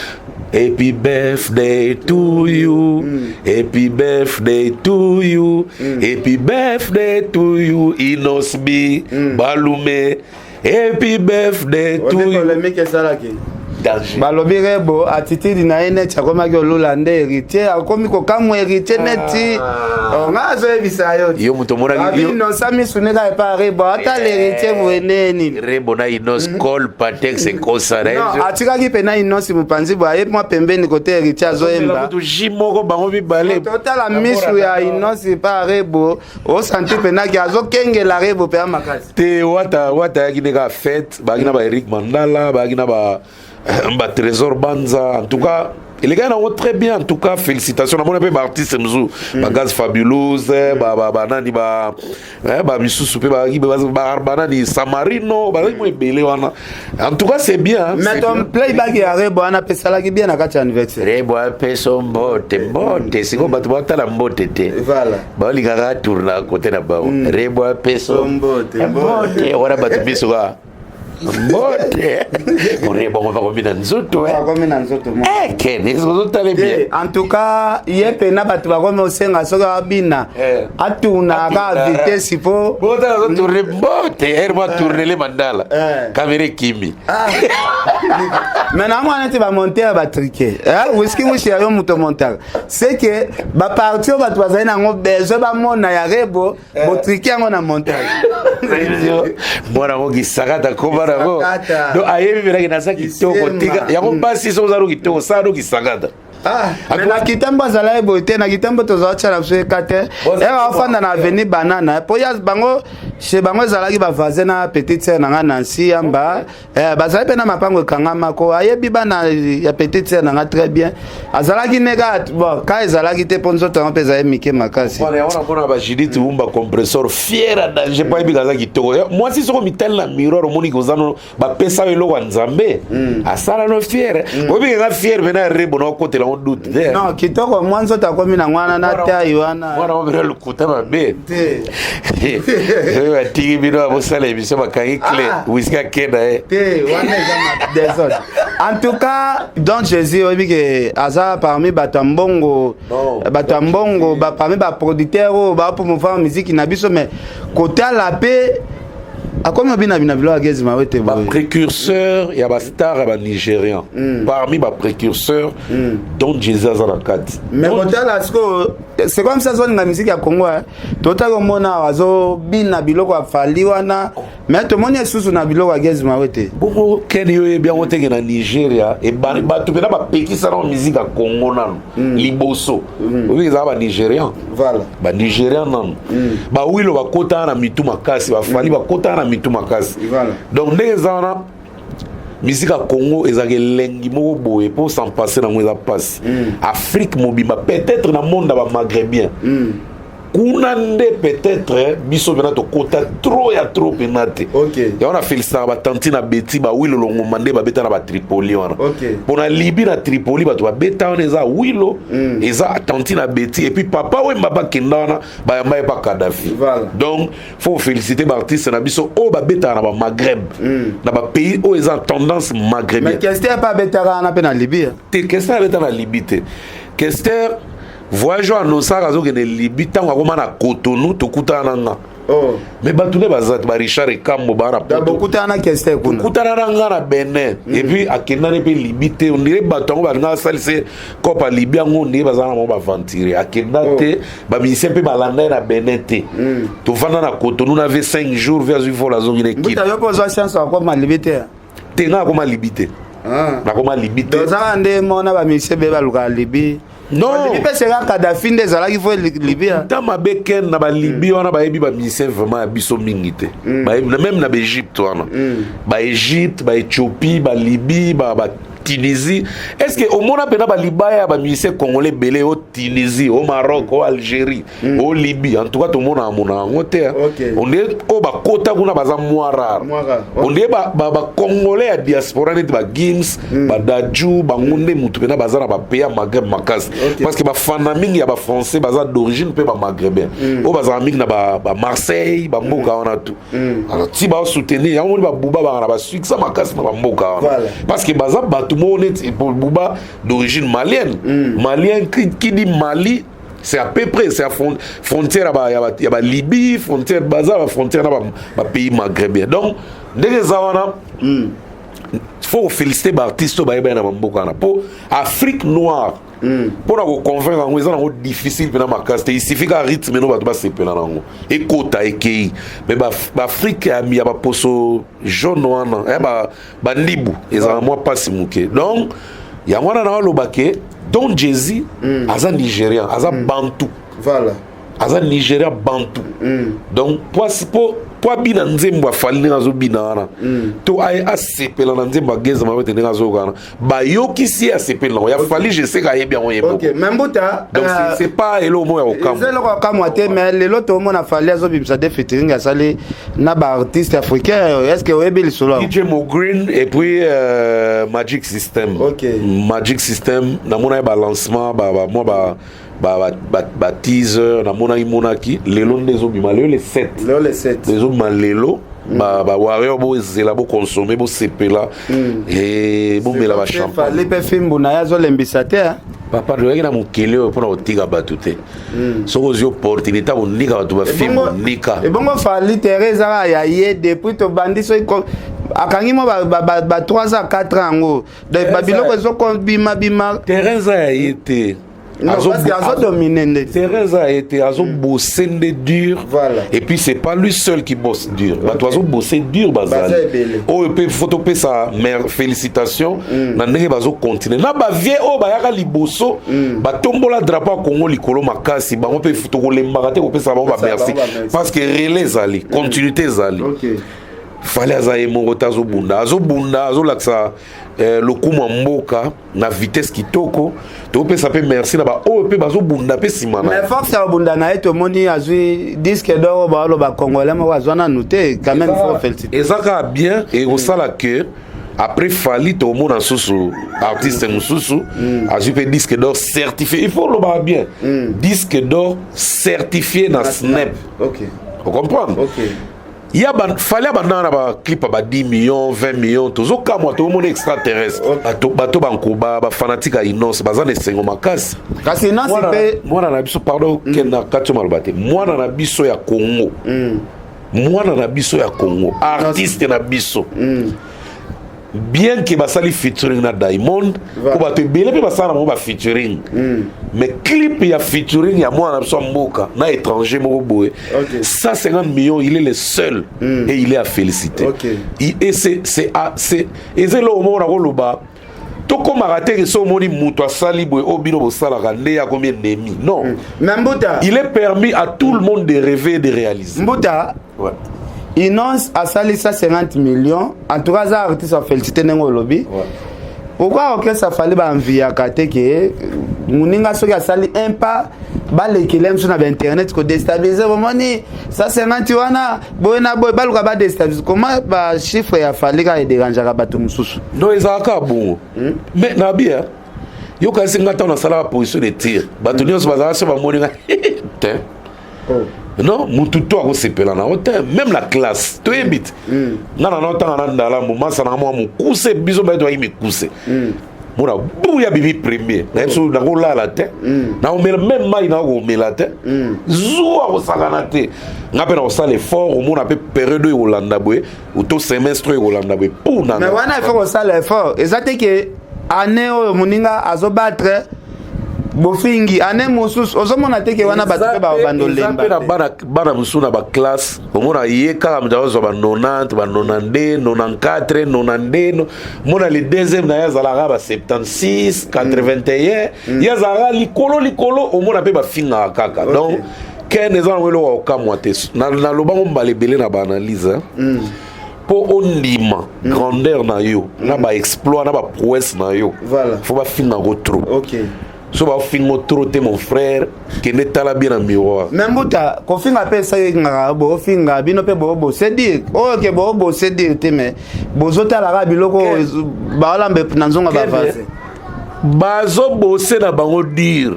Happy birthday to you, happy birthday to you, happy birthday to you, Inosbi, Balume, happy birthday to you. balobire bo attitude na ene chakoma ke ololande héritier akomi ko kamwe héritier neti nga zo ebisa yo muto mona yo no sami suneka epare bo ata l'héritier veneni rebo na Inos call patex e kosara no atika ki pena Inos mupanzi bo aye moi pembeni côté héritier azoemba to jimoko bango bibale total misu ya Inos pare bo o santi pena ki azokengela rebo pe makasi te wata yakineka fête bagina ba Eric Mandala bagina ba Trésor Banza en tout cas les gars ont très bien en tout cas félicitations na mon peu artiste mzou ba Gaz Fabulous ba nani ba misusu pe ba nani Samarino ba mo ebele wana en tout cas c'est bien mais ton playback ya rebo ana pesala ki bien na kati anniversaire rebo a peso mbote siko batu ba la mbote te voilà ba ligara tourna côté na ba rebo a peso mbote ora batu biso ga Mbote. On est bon, on va revenir dans Zoto. En tout cas, il y a pena batu ba comme osenga soka abina. Atuna ka vitesse po. Bota tourner mbote, herma tourner les mandala. Caméra kimi. Maintenant moi on va monter à batriquer. Whisky wishi yo muto monter. C'est que ba partir batu bazai na ngo bezo ba mona ya rebo, bo triquer ngo na monter. Bora ngo gisagata koba donc ayebi veraki naza kitoko tika yango basi so zaro kitoko saro kisangada na kitambo azala ebote na kitambo tozacha na so kate afanda na avenue banana po ya bango chez bango ezalaki ba voisin na petite sœur nanga Nancy yamba bazali pe na mapango kangama ko ayebi bana ya petite sœur nanga très bien azalaki nega bon ka ezalaki te ponzo tango peza ye mike makasi voilà on a bona ba Judith Umba compresseur fiera danger pa ebi kaza kitoko moi si soko mitel na miroir moni kozano ba pesa we lo nzambe asala no fiera obi nga fiera bena rebo no kote la on doute non kitoko mwanzo takomi na mwana na ta Yohana mwana obere lukuta mabe te tiki bino abosala émission bakangi clé whisky kenda te wana eza désordre en tout cas donc Jésus obi ke aza parmi batambongo parmi ba producteur ba promouvoir musique na biso mais côté la paix akomi bina bilo agezi mawete ba précurseur ya ba star ba nigérian parmi ba précurseur dont Jésus Azanakat mais côté la sko c'est comme ça zone la musique ya Congo tota komona wazo bina biloko afali wana mais to moni susu na biloko agezima wete boko keni yo bien otenge na Nigeria e bato pena ba pekisa na musique ya Congo nano liboso obi za ba Nigérian voilà ba Nigérian nano ba wilo ba kota na mitu makasi ba fali ba kota na mitu makasi voilà donc ndenge za musique à Congo ezake lengi moko boye pour s'en passer dans la passe Afrique mobimba peut-être dans monde ba maghrébien kuna nde peut-être biso bena to kota trop penate OK ya on a félicité ba tanti na beti ba wilo longo mande ba beta na ba Tripoli wana OK pona Libye na Tripoli ba to ba beta on eza wilo eza tanti na beti et puis papa we mbaba kendana ba yamba pa Kadhafi voilà donc faut féliciter ba artiste na biso o ba beta na ba Maghreb na ba pays o eza tendance maghrébien mais qu'est-ce que pas beta na pe na Libye te qu'est-ce que beta na Libye te qu'est-ce voyage à nos sacs azo que ne Libye tango akoma na Cotonou to kutana nga oh mais batune bazat ba Richard Ekambo bara da bokutana keste kuna kutana nga na Benin et puis akenda ne pe Libye te on dirait batongo ba nga salise kopa Libye ngo ne bazana mo ba ventire akenda te ba musicien pe balanda na Benin te to vanda na Cotonou na 5 jours vers une fois la zone une équipe buta yo pozo chance kwa ma Libye te nga koma Libye te na koma Libye te doza ande mona ba musicien be baluka Libye non Libye pe sera Kadhafi ndezala ki fo Libye dans ma beken na ba Libye wana ba yebi ba musicien vraiment biso mingi te ba même na Égypte wana ba Égypte ba Éthiopie ba Libye ba Tunisie est-ce que au monde pena ba libaya ba musicien congolais belé au Tunisie au Maroc au Algérie au Libye en tout cas tout le monde a mona ngote on est au ba kota kuna baza moara on est ba congolais à diaspora net ba Gims ba Dadju ba ngonde mutu pena baza na ba pays Maghreb makas parce que ba fana mingi ya ba français baza d'origine pe ba maghrébin au baza mingi na ba Marseille ba mboka wana tout alors si ba soutenir ya on ba buba ba na ba succès makas na ba mboka wana parce que baza tout le monde est pour Bouba d'origine malienne. Malien qui dit Mali, c'est à peu près, c'est à frontière, il y a Libye, frontière Baza, frontière dans pays maghrébien. Donc, dès que ça il faut féliciter les artistes pour Afrique noire. Pour nous convaincre, c'est difficile pour nous. Il suffit qu'un rythme nous va passer pour nous. Et quota et qui, mais l'Afrique a mis à poso jaune noir, bah nibu, ils ont moi pas si mouké. Donc, il y a moi dans le baquet, donc Jay-Z, azan Nigérian, azan Bantu. Voilà. Azan Nigérian Bantu. Donc pour bina nzembo afali ngazo bina wana to ay asepela na nzembo ageza mabete ngazo kana ba yokisi asepela ya fali je sais ka yebi on yebo OK membuta donc c'est pas elo mo ya okam c'est le okam te mais le loto mo na fali azo bimsa de featuring asali na ba artiste africain est-ce que yebi le solo DJ Mo Green et puis Magic System OK Magic System na mona ba lancement ba teaser na mona imonaki lelo ndezo bima lelo le 7 les malelo ba warrior bo zela bo consommer bo sepela et bo mela ba champagne les perfums na yazo lembisa te papa de yaki na mokele pour na otiga bato te soko zio opportunité on nika bato ba film nika et bongo fali Teresa ya ye depuis to bandi so akangi mo ba 3 à 4 ans ngo de babiloko zo ko bima Teresa ya yete Teresa a été bossé dur et puis c'est pas lui seul qui bosse dur bato bossé dur bazali oh peut photoper sa mère félicitations na ndenge bazo continuer na ba vie oh ba yaka liboso ba tombola drapeau Congo likolo makasi ba on peut photokolemba te ko pesa ba merci parce que relais zali continuité zali fallait azaye morota azo laksa le kuma mboka na vitesse kitoko to pe ça peut merci na ba o pe bazo bunda pe simana mais force à bunda na eto moni azui disque d'or ba lo ba congolais mo wazona noter quand même faut féliciter ezaka bien et au sala que après fali to mona susu artiste mususu azui pe disque d'or certifié il faut le ba bien disque d'or certifié na Snap OK vous comprenez OK il y a fallait abandonner ba clip ba 10 millions 20 millions tozo kamwa to monde extraterrestre bato bankoba ba fanatique à Inos bazane sengo makasi kasi na sipe mwana na biso pardon kena katcho malbate mwana na biso ya Congo mwana na biso ya Congo artiste na biso bien que basali featuring na Diamond ko bato ebele pe basala mo ba featuring mais clip ya featuring ya moi na biso mboka na étranger moko boye 150 millions il est le seul et il est à féliciter et c'est lo mo na ko loba to komaka te ke so moni muto asali boye obino bosalaka nde ya combien d'ennemis non Mbuta il est permis à tout le monde de rêver et de réaliser Mbuta Inonce a sali 150 millions. En tout cas, ça artiste a félicité Nengo Lobby. Pourquoi ok ça fallait ba envia kate que muninga soki a sali un pas bale kilem sur internet ko déstabiliser vraiment ni 150 wana boyena boy baluka ba déstabiliser comment ba chiffre ya fallait ka déranger ka bato mususu. Non ezaka bon. Mais na bien yo ka singa ta na sala position de tir. Bato nyonso bazala se ba moninga. Non, mututo a sepela na hôtel, même la classe. Tu habites. Nana na tanga na ndala mu masa na mo kuse biso ba doit me kuse. Mona buya bibi premier. Na so na ko la te. Na o même mai na ko mela te. Zuwa ko sakana te. Ngape na o sala effort au mona pe période yo Holanda boy, ou to semestre yo Holanda boy. Pour na. Mais wana il faut ko sala effort. Exactement que année o muninga azo battre bofingi ane mususu ozomona teke wana bato ba bandolemba bana musuna ba classe omona yeka mjaozo ba 90 ba 92 94 92 mona le deuxième na yazala ba 76 81 yazala likolo omona pe ba finga kaka donc ken ezana welo wa okamwa te na lobango mbalebele na ba analyse po ondima grandeur na yo na ba exploit na ba prouesse na yo faut ba finga ko trop so ba fingo trop te mon frère que ne tala bien en miroir même buta ko finga pe sa ngara bo finga bino pe bo c'est dire OK bo c'est dire te mais bozota la biloko ba lambe nanzonga ba vase bazo bosse na bango dire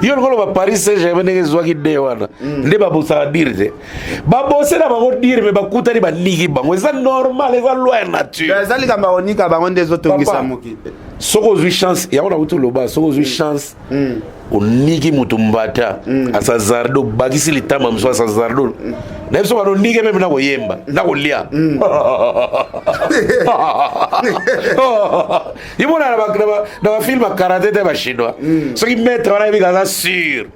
yo ngolo ba Paris Saint-Germain nge zwaki de wana nde ba bossa dire te ba bosse na bango dire mais ba kutani ba niki bango c'est normal c'est loi nature ezali kamba onika bango ndezo tongisa moki soko zwi chance ya ona utu loba soko zwi chance oniki mutu mbata asa zardo bagisi litama mso asa zardo na biso bano nike meme na koyemba na kolia yimona na ba film karate te ba chinois soki maître wana bika za sur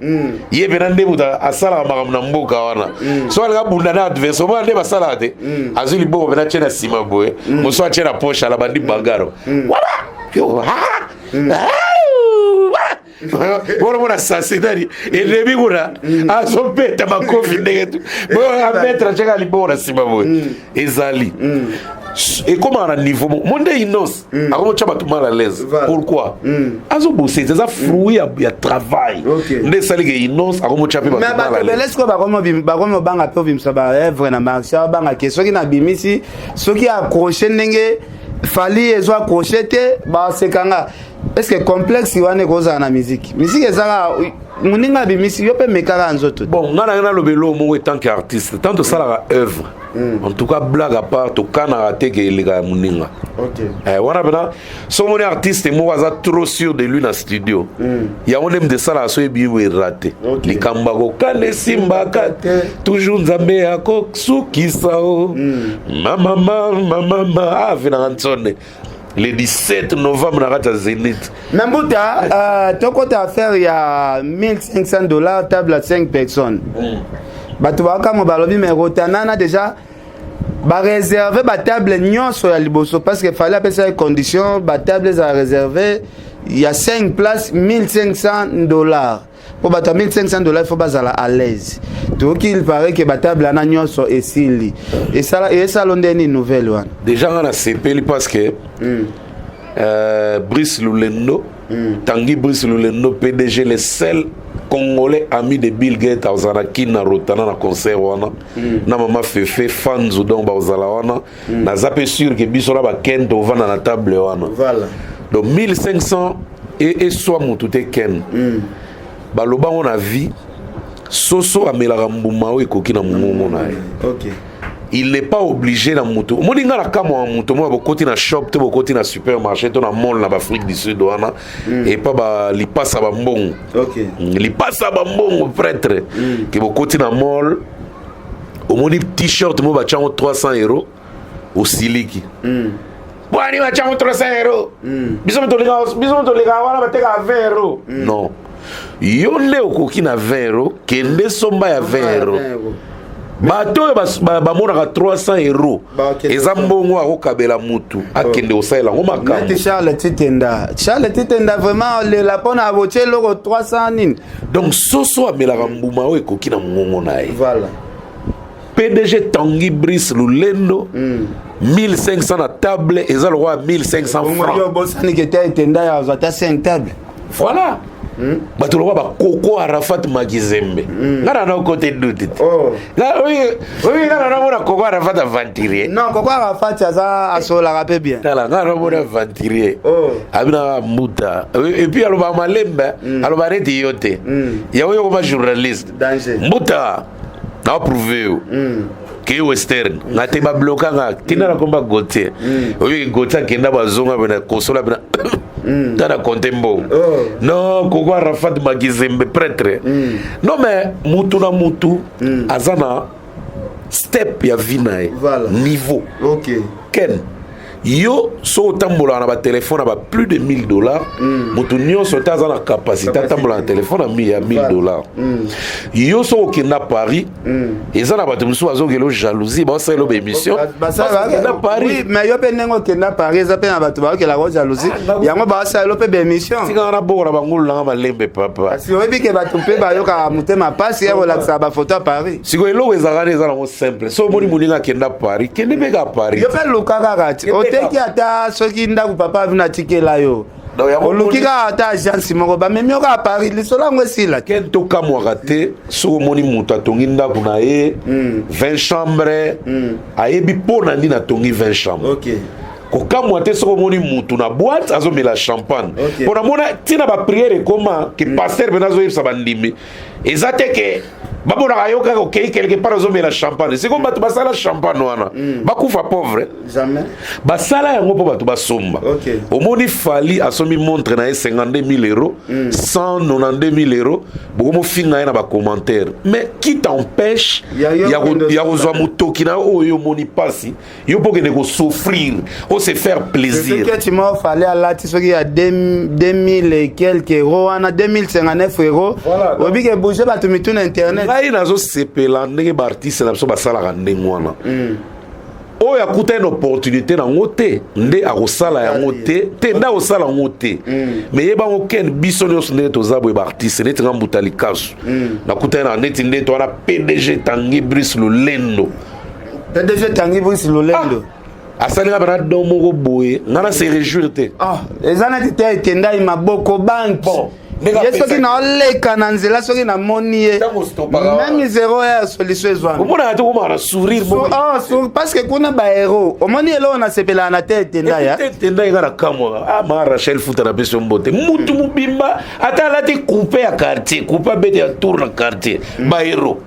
yebe na ndebuta asala makambo na mboka wana so ala bunda na adversaire mo nde basala te azuli boko na chena sima boye moso a chena poche ala bandi bagaro wala yo Bora mona sasidari elebi kuna azopeta makofi ndegetu bora ametra cheka libora simabo ezali et comment à niveau monde innocent akomo chaba tout mal à l'aise pourquoi azo bosser ça fruit ya travail nde sali ke innocent akomo chapa mais ba beles ko ba komo banga pe vimsa ba œuvre na marché banga ke soki na bimisi soki accrocher ndenge fali ezo accrocher te ba sekanga. Est-ce que complexe wane koza na musique ezala muninga bimisi yo pe mekara nzoto bon ngana lobelo mo tant qu'artiste tant ça la œuvre en tout cas blague à part to kana raté que les gars muninga wana bena so mon artiste mo waza trop sûr de lui na studio ya on aime de ça la so e bi raté li kamba ko kane simba kate toujours nzambe ako sukisao mama avina rantsone le 17 novembre na rata Zénith. Nambuta tokota affaire il y a $1,500 table à 5 personnes. Batu baka mo balobi mais rotanana déjà ba réserver ba table nyonso ya liboso parce que fallait appeler ça condition ba table za réserver il y a 5 places $1,500. Pour battre $1,500 il faut bazala à l'aise. Donc il paraît que ba table na nyonso esili et ça l'ondeni nouvelle one. Déjà on a CP parce que Brice Lulendo Tanguy Brice Lulendo PDG le seul Congolais ami de Bill Gates Ozanaki na rotana na concert wana na mama Fefe fans donc ba ozala wana na zape sûr que biso la ba kendo vana na table wana voilà donc 1500 et soit mutu te ken baloba on a vie soso amelaka mbuma o ekoki na mumu na OK il n'est pas obligé na mutu moninga na kamo mutu mo bokoti na shop te bokoti na supermarché to na mall na Afrique du Sud wana et pas ba li passa ba mbongo OK li passa ba mbongo prêtre que bokoti na mall au moni t-shirt mo ba chango 300 €. osiliki bwani bachamo 300 euros biso motoleka wana bateka 20 euros non yo nde okoki na 20 euros kende somba ya 20 euros bato oyo bamonaka 300 euros eza mbongo akokabela mutu akende osalela yango makambo Charles Titenda vraiment lela mpona abotie eloko 300 nini donc soso amelaka mbuma oyo ekoki na mongongo na ye voilà PDG Tanguy Brice Lulendo 1500 na table eza le roi 1500 francs yo bosani kete etenda ya zata 5 table voilà bato loba bakoko Arafat Magizembe ngana na côté duti ngana na mona koko Arafat aventurier non koko Arafat aza asola rapé bien tala ngana mona aventurier abina muta et puis aloba malemba aloba reti yote yawo yo comme journaliste muta na prouver que western ngate ba bloka nga tina na komba Gautier oyo Gautier kenda bazonga bena kosola bena tana kontembo non koko Arafat Magizembe prêtre non mais mutu na mutu azana step ya vinae niveau ken yo so tambola na ba téléphone ba plus de $1000 mutu nyonso taza na capacité tambola na téléphone à $1000 yo so okenda Paris eza na bato musu azogelo jalousie ba sa lo émission na Paris mais yo pe nengo kenda Paris eza pe na bato ba okela ko jalousie yango ba sa lo pe émission singa na bora bangulu na malembe papa si obi ke bato pe ba yo ka mutema pasi ya relaxa ba photo à Paris siko elo ezakana eza na simple so moni muninga kenda Paris kende be ka Paris yo pe lukaka kati oteki ata soki ndaku papa avina tikela yo olukika ata agence moko bamemi oka a Paris lisolo yango esila ken tokamwaka te soki omoni moto atongi ndako na ye 20 chambre ayebi mpo na nini atongi 20 chambre kokamwa te soki omoni mutu na boîte azomela champagne mpona mona ntina bapriere ekoma ke paster pena azoyebisa bandimi eza te ke babonaka yo kaka okei quelque part azomela champagne sikoyo bato basala champagne wana bakufa pauvre basala yango mpo bato basomba omoni Fali asombi montre na ye 52 000 euros 192 000 euros bokomofinga ye na bacommentaire mais qui t'empêche ya kozwa motoki na oyo omoni pasi yo mpo kende kosouffrir o se faire plaisir Fali alati soki ya 2000 et quelques euros wana 2059 euros obike bouge bato mituna internet ngai nazosepela ndenge baartiste na biso basalaka ndenge wana oyo akuta une opportunité nango te nde akosala yango te nde akosala yango te me yebango ken biso nyonso ndenge toza boye baartiste neti nga mbuta likasu nakuta na neti nde to wana PDG Tanguy Brice Lulendo asalinga bana don moko boye nga na se réjouir te eza neti te etendai maboko banki ye soki na oleka na nzela soki na moni ye même zéro ya solution ezwami omonaka te komaka na sourire parce que kuna bahero omoni eloko nasepelaka na te etenda ya etenda ye nga na kamwaka ma Rachel Futa na peso mbote mutu mobimba ata alati coupe ya quartier coupe abete ya tour na quartier bahero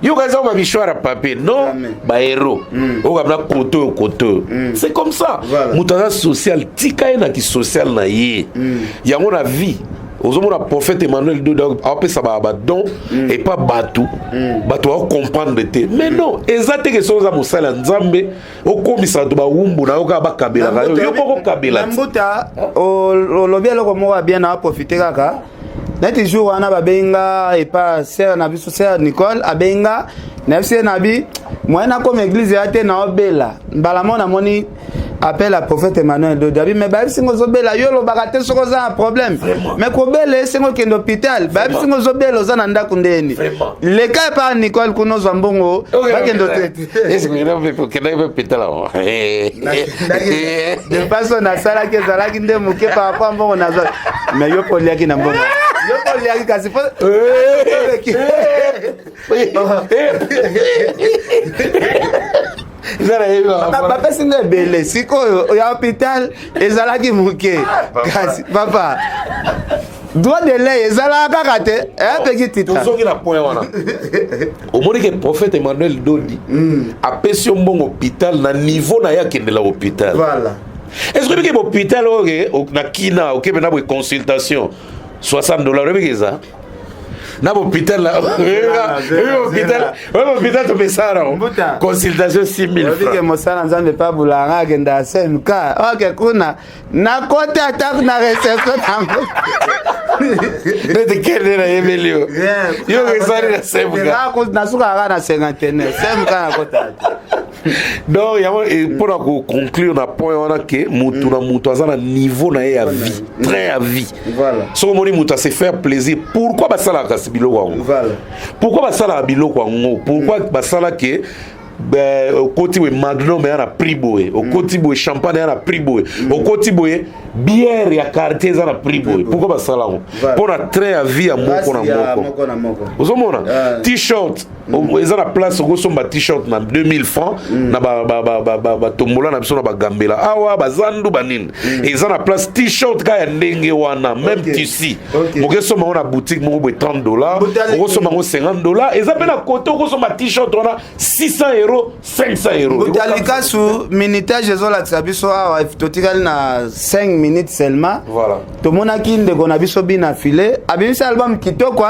yo kaza ba mishwara ya papier non bahero okamna koto yo koto c'est comme ça mutu aza social tika ye na kisocial na ye yango na vie ozomona prophète Emmanuel Dodo apesa ba don et pas batou batou va comprendre te mais non ezate que soza mosala nzambe okomisa to ba wumbu na yoka ba kabela yo poko kabela mbuta o lobi eloko moko bien na profiter kaka neti jour wana babenga et pas sœur na biso sœur Nicole abenga na biso na bi moyena comme église ya te na obela mbala mona moni appelle à prophète Emmanuel Dodabi mais ba singo zobela yo lo bakate soko za problème mais ko bele singo kendo hôpital ba singo zobela za na ndaku ndeni le cas par Nicole kuno zambongo ba kendo traité est-ce que il va péter là de façon na sala ke zala ki ndemo ke pa pa mbongo na zo mais yo ko liaki na mbongo yo ko liaki kasi po papa singa bele siko ya hôpital ezalaki muke kasi papa droit de lait ezalaka kaka te peki tita tozoki na point wana omoni ke prophète Emmanuel Dodi apesi yo mbongo hôpital na niveau na ye akendela hôpital est-ce que ke hôpital oke na kina okebe na boye consultation $60 obeki eza na hôpital là hôpital to pesara consultation 6000 francs que mosala nzambe pa bulanga agenda SMK ok kuna na kote attaque na reception nango de quelle na Emilio yo resari na SMK na suka ga na 51 SMK na kota donc yamo pour conclure na point on a que mutu na mutu azana niveau na ya vie très à vie voilà so moni mutu se faire plaisir pourquoi basala ka biloko wango voilà pourquoi basala biloko wango pourquoi basala que au côté de Magnum il y a un prix boé au côté de champagne il y a un prix boé au côté de bière il y a quartier il y a un prix boé pourquoi ça là pour la très à vie à moko na moko vous avez t-shirt ils ont la place au gros t-shirt na 2000 francs na ba tombola na biso na ba gambela awa bazandu banine ils ont la place t-shirt ka ya ndenge wana même tissu moke soma na boutique moko boé $30 au soma 50 ils appellent à côté au soma t-shirt wana 600 €, 500 €. Butalika sous minutage ezolakisa biso awa totikali na 5 minutes seulement. Voilà. Tomonaki ndeko na biso bina filé. Abimisa album kitoko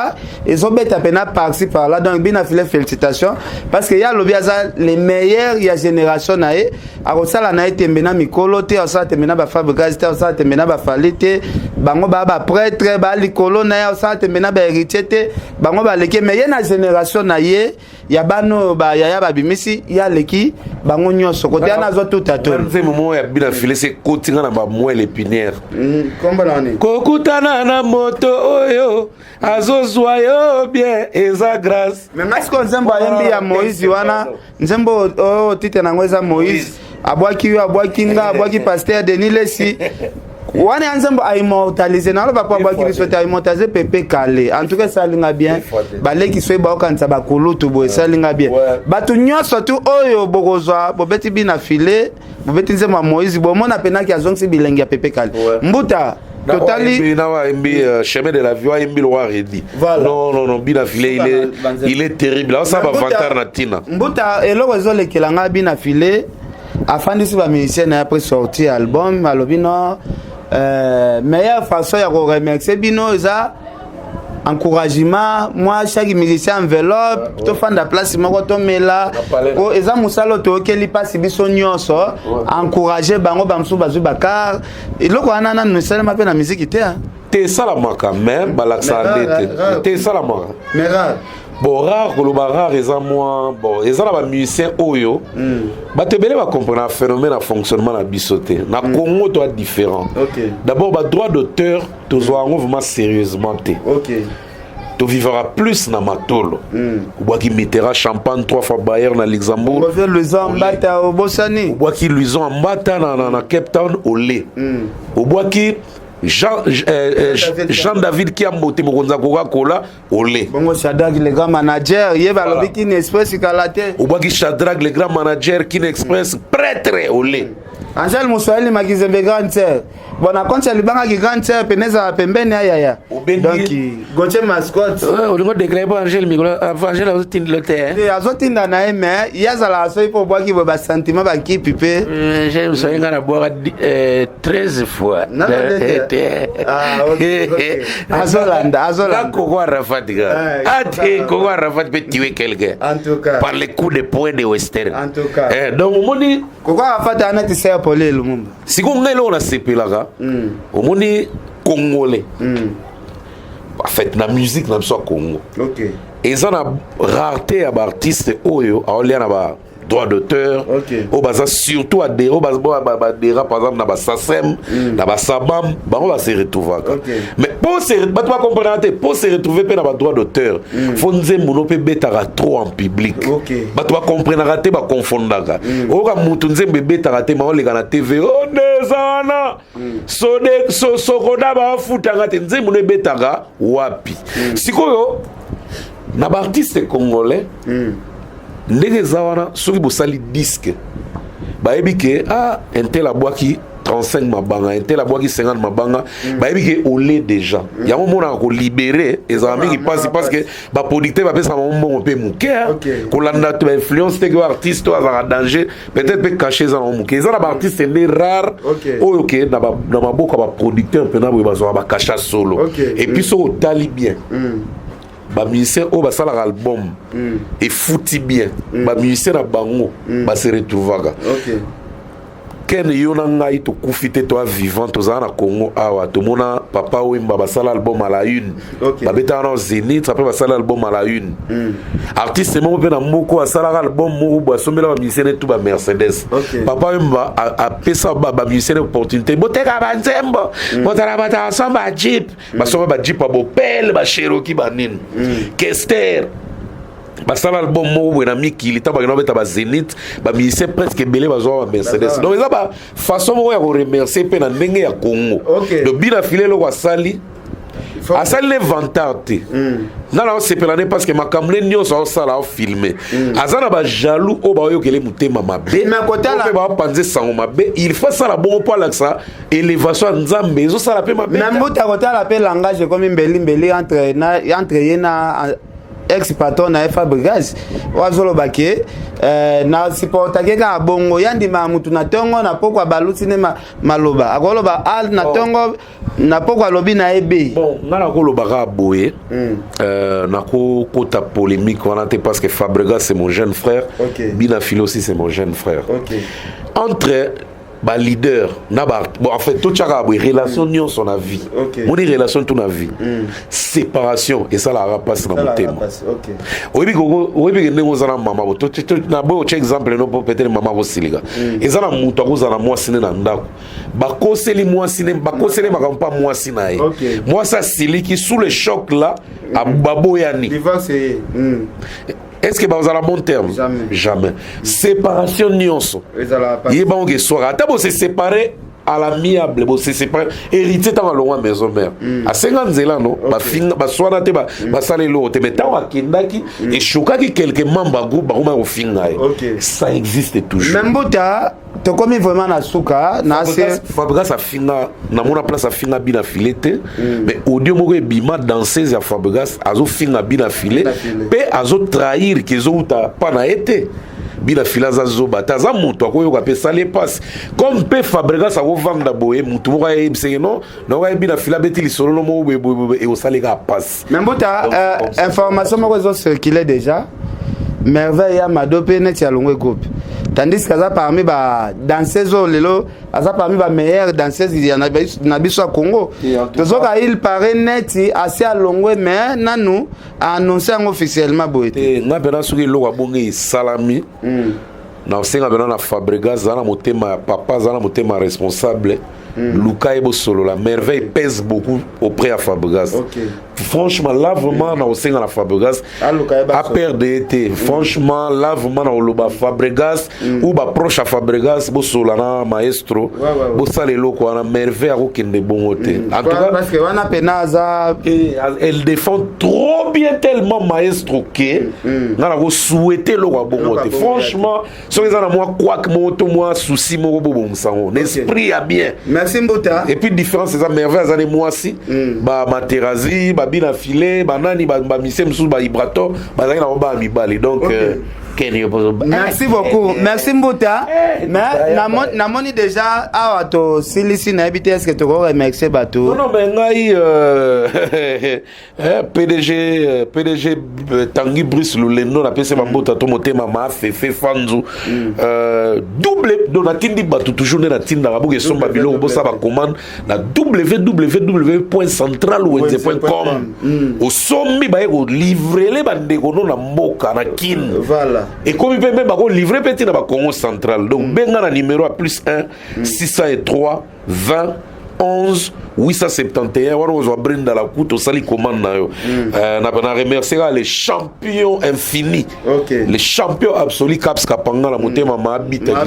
ezobeta pena par-ci par-là. Donc bina filé félicitations parce que ya lobiaza les meilleurs ya génération nae akosala na etembena mikolo te osala tembena ba fabricage te osala tembena ba falite bango ba prêtre ba likolo na ya osala tembena ba héritier te bango ba leke meilleur na génération nae ya bano ba ya babimisi ya leki bango nyonso kote ana zo tout à tout c'est moment ya bina filé c'est kotinga na ba moelle épinière komba nani kokutana na moto oyo azozwa yo bien eza grâce mais masko nzembo ayembi ya Moïse wana nzembo o tite na ngweza Moïse abwaki nga abwaki pasteur Denis Lesi wana nzembo a immortaliser na ba pa bwaki biso ta immortaliser Pepe Kale en tout cas ça linga bien baleki so ba okanza ba kulutu bo ça linga bien batu nyonso tu oyo bokozwa bobeti bina filé bobeti nzembo Moïse bo mona penaki azongsi bilenge ya Pepe Kale mbuta totally chemin de la vie imbi le roi Redi non bina filé il est terrible ça va vantar na tina mbuta eloko ezolekela nga bina filé afandisi ba musicien na après sortir album alobino meilleure façon ya remercier bino eza encouragement moi chaque musicien enveloppe to fanda place moko to mela ko eza musalo to keli pasi biso nyonso encourager bango bamsu bazu bakar eloko wana na nosala mape na musique te salamaka même balaksa ndete te salamaka mais rare bon rare koloba rare eza moi bon eza na ba musicien oyo bato ebele ba comprendre phénomène à fonctionnement na biso te na Congo to différent d'abord ba droit d'auteur tozwa yango vraiment sérieusement te tu vivras plus na matolo ubwaki metera champagne 3 fois Bayer na Luxembourg on va Luison Mbata au Bosani ubwaki Luison Mbata na Cape Town olé ubwaki Jean-David qui a monté Mokonza Coca-Cola olé bongo Shadrack le grand manager yeba lobi Kin Express kalate ubwaki Shadrack le grand manager Kin Express prêtre olé Angel Moussouali Makizembe grande sœur bon a compte libanga ki grande sœur peneza pembeni ayaya donc Gauthier mascotte on va déclarer pas Angel Migolo Angel azotindi lote et azotinda na mais yazala so ipo bwaki ba sentiment ba ki pipe Angel Moussouali ngana boire 13 fois azolanda Koko Arafat Koko Arafat peut tuer quelqu'un en tout cas par les coups de poing de Western en tout cas donc moni Koko Arafat anati sœur Polé Lumumba siko ngelo na sepelaka omoni congolais en fait la musique na biso Congo eza na rareté ya ba artiste oyo aolia na ba droit d'auteur au baza surtout à des au baza par exemple na ba SACEM na ba SABAM bango ba se retrouver mais pour se battre comprendre pour se retrouver pe na ba droit d'auteur faut nzembo no pe betaka trop en public battre comprendre raté ba confondaka o ka mutu nzembo betaka te ma oleka na TV o nezana so koda ba futanga te nzembo no betaka wapi sikoyo na ba artiste congolais ndenge zawana soki bosali disque bayebi ke intel abwaki 35 mabanga intel abwaki 50 mabanga bayebi ke olé déjà yango mona ko libérer ezala mingi pasi parce que ba producteur ba pesa mbongo pe muke kolanda to influence te que artiste to azala danger peut-être pe cacher za muke ezala ba artiste ndé rare oyo ke na maboko ba producteur pena bo bazwa ba cacha solo et puis so tali bien ba musicien o basala album et fouti bien ba musicien na bango ba se retrouvaka ken yo na ngai to kufite to vivant to za na Congo awa to mona papa Wemba basala album à la une ba beta na Zénith après basala album à la une artiste mo pe na moko basala album mo ba somela ba musicien tout ba Mercedes papa Wemba a pesa ba musicien opportunité boteka ba nzembo botara bata samba Jeep ba soma ba Jeep ba Opel ba Cherokee ba nin Kester basala album mo na mikili ta ba no beta ba Zénith ba musicien presque belé ba zo ba Mercedes donc ça ba façon mo ya ko remercier pe na ndenge ya Congo donc bina filé lo kwa sali asali le vantarte nana sepelane parce que makamle nyonso osala o filmer azana ba jaloux o ba yo kele mutema mabe mais côté là ba panze sango mabe il faut ça la bon pour l'accent élévation nzambe zo sala pe mabe même bout à côté la pe langage comme mbeli entre yena ex-patron na Fabregas wazolo bake na supporta keka bongo yandi mamutu na tongo na pokwa baluti ne maloba akoloba al na tongo na pokwa lobi na ebe bon ngala koloba ka boye na ko kota polémique wana te parce que Fabregas c'est mon jeune frère Bina Philo aussi c'est mon jeune frère entre ba leader na ba bon en fait tout chaka boy relation nion son avis mon relation tout na vie séparation et ça la rapace na motema oyebi ndenge ozana mama to na bo check exemple no peut-être mama bo siliga ezana mutu akozana mwasi ne na ndako bakoseli mwasi ne bakoseli makampa mwasi na ye mwasi asiliki sous le choc là ababoyani divorce est-ce que vous avez un bon terme? Jamais. Séparation nyonso. Il est bon que soit. Attends, se séparer à l'amiable, se séparer. Héritier dans la longue maison mère. À 50 ans, non. Bah soit na te bah salé l'autre. Mais tant à kindaki et choka qui quelques membres groupe bah au finga. Ça existe toujours. Même bota. Tu comme vraiment na suka na Fabregas a finga na mona place a finga bina filete mais audio moko bima danseuse ya Fabregas azo finga bina filé pe azo trahir kezo uta pa na été bina filaza zo bata za mutu akoyoka pe sale passe comme pe Fabregas a vanda boye mutu moko ya ebse non no ya bina fila beti li solo mo e o sale ka passe même bota information moko zo circuler déjà merveille ya madope net ya longwe groupe tandis que ça parmi ba danseuses lelo ça parmi ba meilleures danseuses il y en a na biso à Congo tozoka il paraît net assez à longwe mais nanu annoncé officiellement boité nga pena suki lo bonge salami na senga bena na Fabregas za na motema papa za na motema responsable Luka Ebo Solo, la merveille pèse beaucoup auprès à Fabregas. Franchement, là vraiment, on a la Fabregas à perdre été. Franchement, là vraiment, on a Fabregas ou proche à Fabregas, bo Solana, maestro, bo salelo quoi, la merveille à aucun de bon côté. En tout cas, parce que on a penaza, elle défend trop bien tellement maestro que, on a souhaité le bon côté. Franchement, si on a moi quoi que moi souci moi bon sang, l'esprit a bien. Merci Mbouta. Et puis différence c'est ça merveille années moi aussi ba Materazzi ba bina filé ba nani ba misem sous ba Ibrato ba zaki na ba mi balé donc merci beaucoup merci Mbouta mais na moni déjà awato silisi na habité est-ce que tu remercier bateau non mais ngai PDG Tanguy Brice Lulendo na pese Mbouta to motema ma fefe fanzu double donatindi bateau toujours na tinda ba buke somba bilo bo sa ba commande na www.centralwenze.com au sommi ba ko livrer les bande ko na mboka na kin voilà. Et comme il peut même livrer petit dans le Congo central. Donc, benga na numéro à +1 603 20 11 871. On va brinda la coute au sali commande na yo. Na remercier les champions infinis. Les champions absolus Caps Kapanga la motema ma habita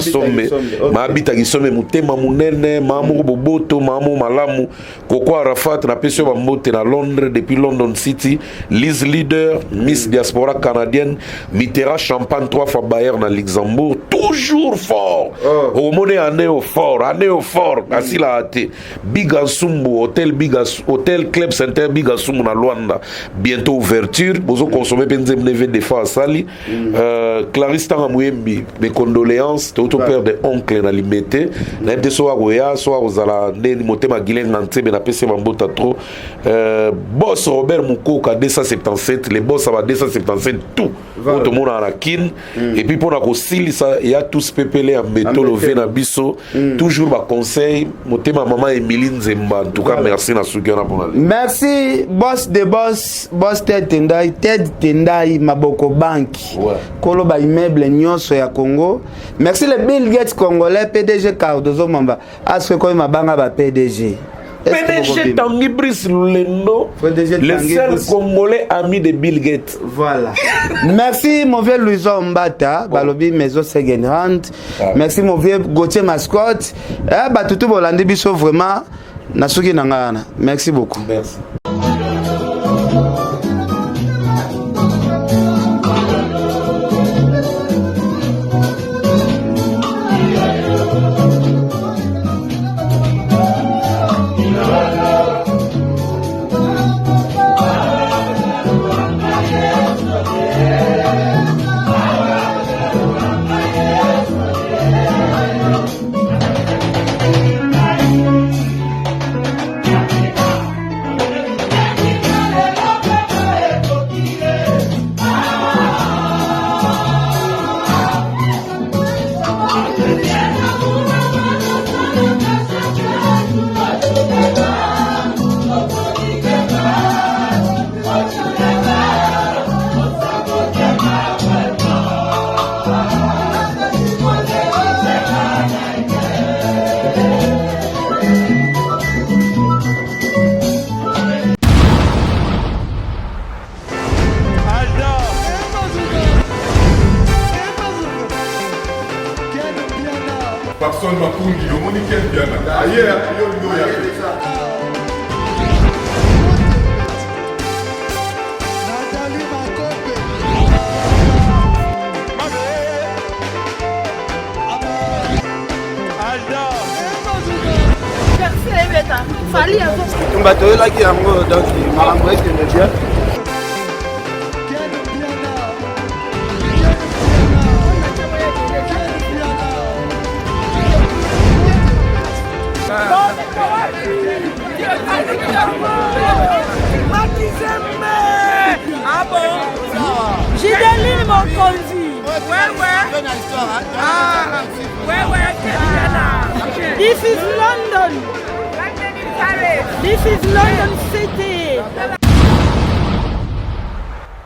qui somme motema munene mamu boboto mamu malamu Koko Arafat na peso ba mote na Londres depuis London City, Liz Leader, Miss Diaspora canadienne, Mitterrand Champagne 3 fois Bayern na Luxembourg. Tout toujours fort. Au monde année au fort, kasi la ate. Bigasumbu, hôtel Club Center Bigasumbu na Luanda. Bientôt ouverture, vous consommez benzem neve de fois à Sali. Clarisse Tangamouembi, mes condoléances, tout au père de oncle na limité. Na été soa goya, soa ozala neni motema gilen nantebe na pese mambota trop. Boss Robert Moukoka 277, les boss à 277 tout. Tout le monde à la kin. Et puis pour la il y a tous pépélé à métolo vena biso. Toujours ma conseil, motema maman Emiline Zemba. En tout cas, merci na soukiana pour la. Merci boss de boss, boss Ted Tendai Maboko Bank. Kolo ba immeuble nyonso ya Congo. Merci le Bill Gates congolais PDG Cardozo Mamba. Asko ko mabanga ba PDG. PDG Tanguy Brice Lulendo, le seul Congolais ami de Bill Gates. Voilà. Merci mon vieux Louison Mbata, Balobi Maison Second Hand. Merci mon vieux Gauthier Mascotte. Batutu Bolande Biso vraiment. Nasuki Nangana. Merci beaucoup. Merci. Personne m'a conduit, le monde est bien. Ailleurs, il y a Fali à on va te là qui a donc malambo est bien. Ah bon? J'ai des lignes mon conduit. Ouais. Ah, ouais. This is London. This is London City.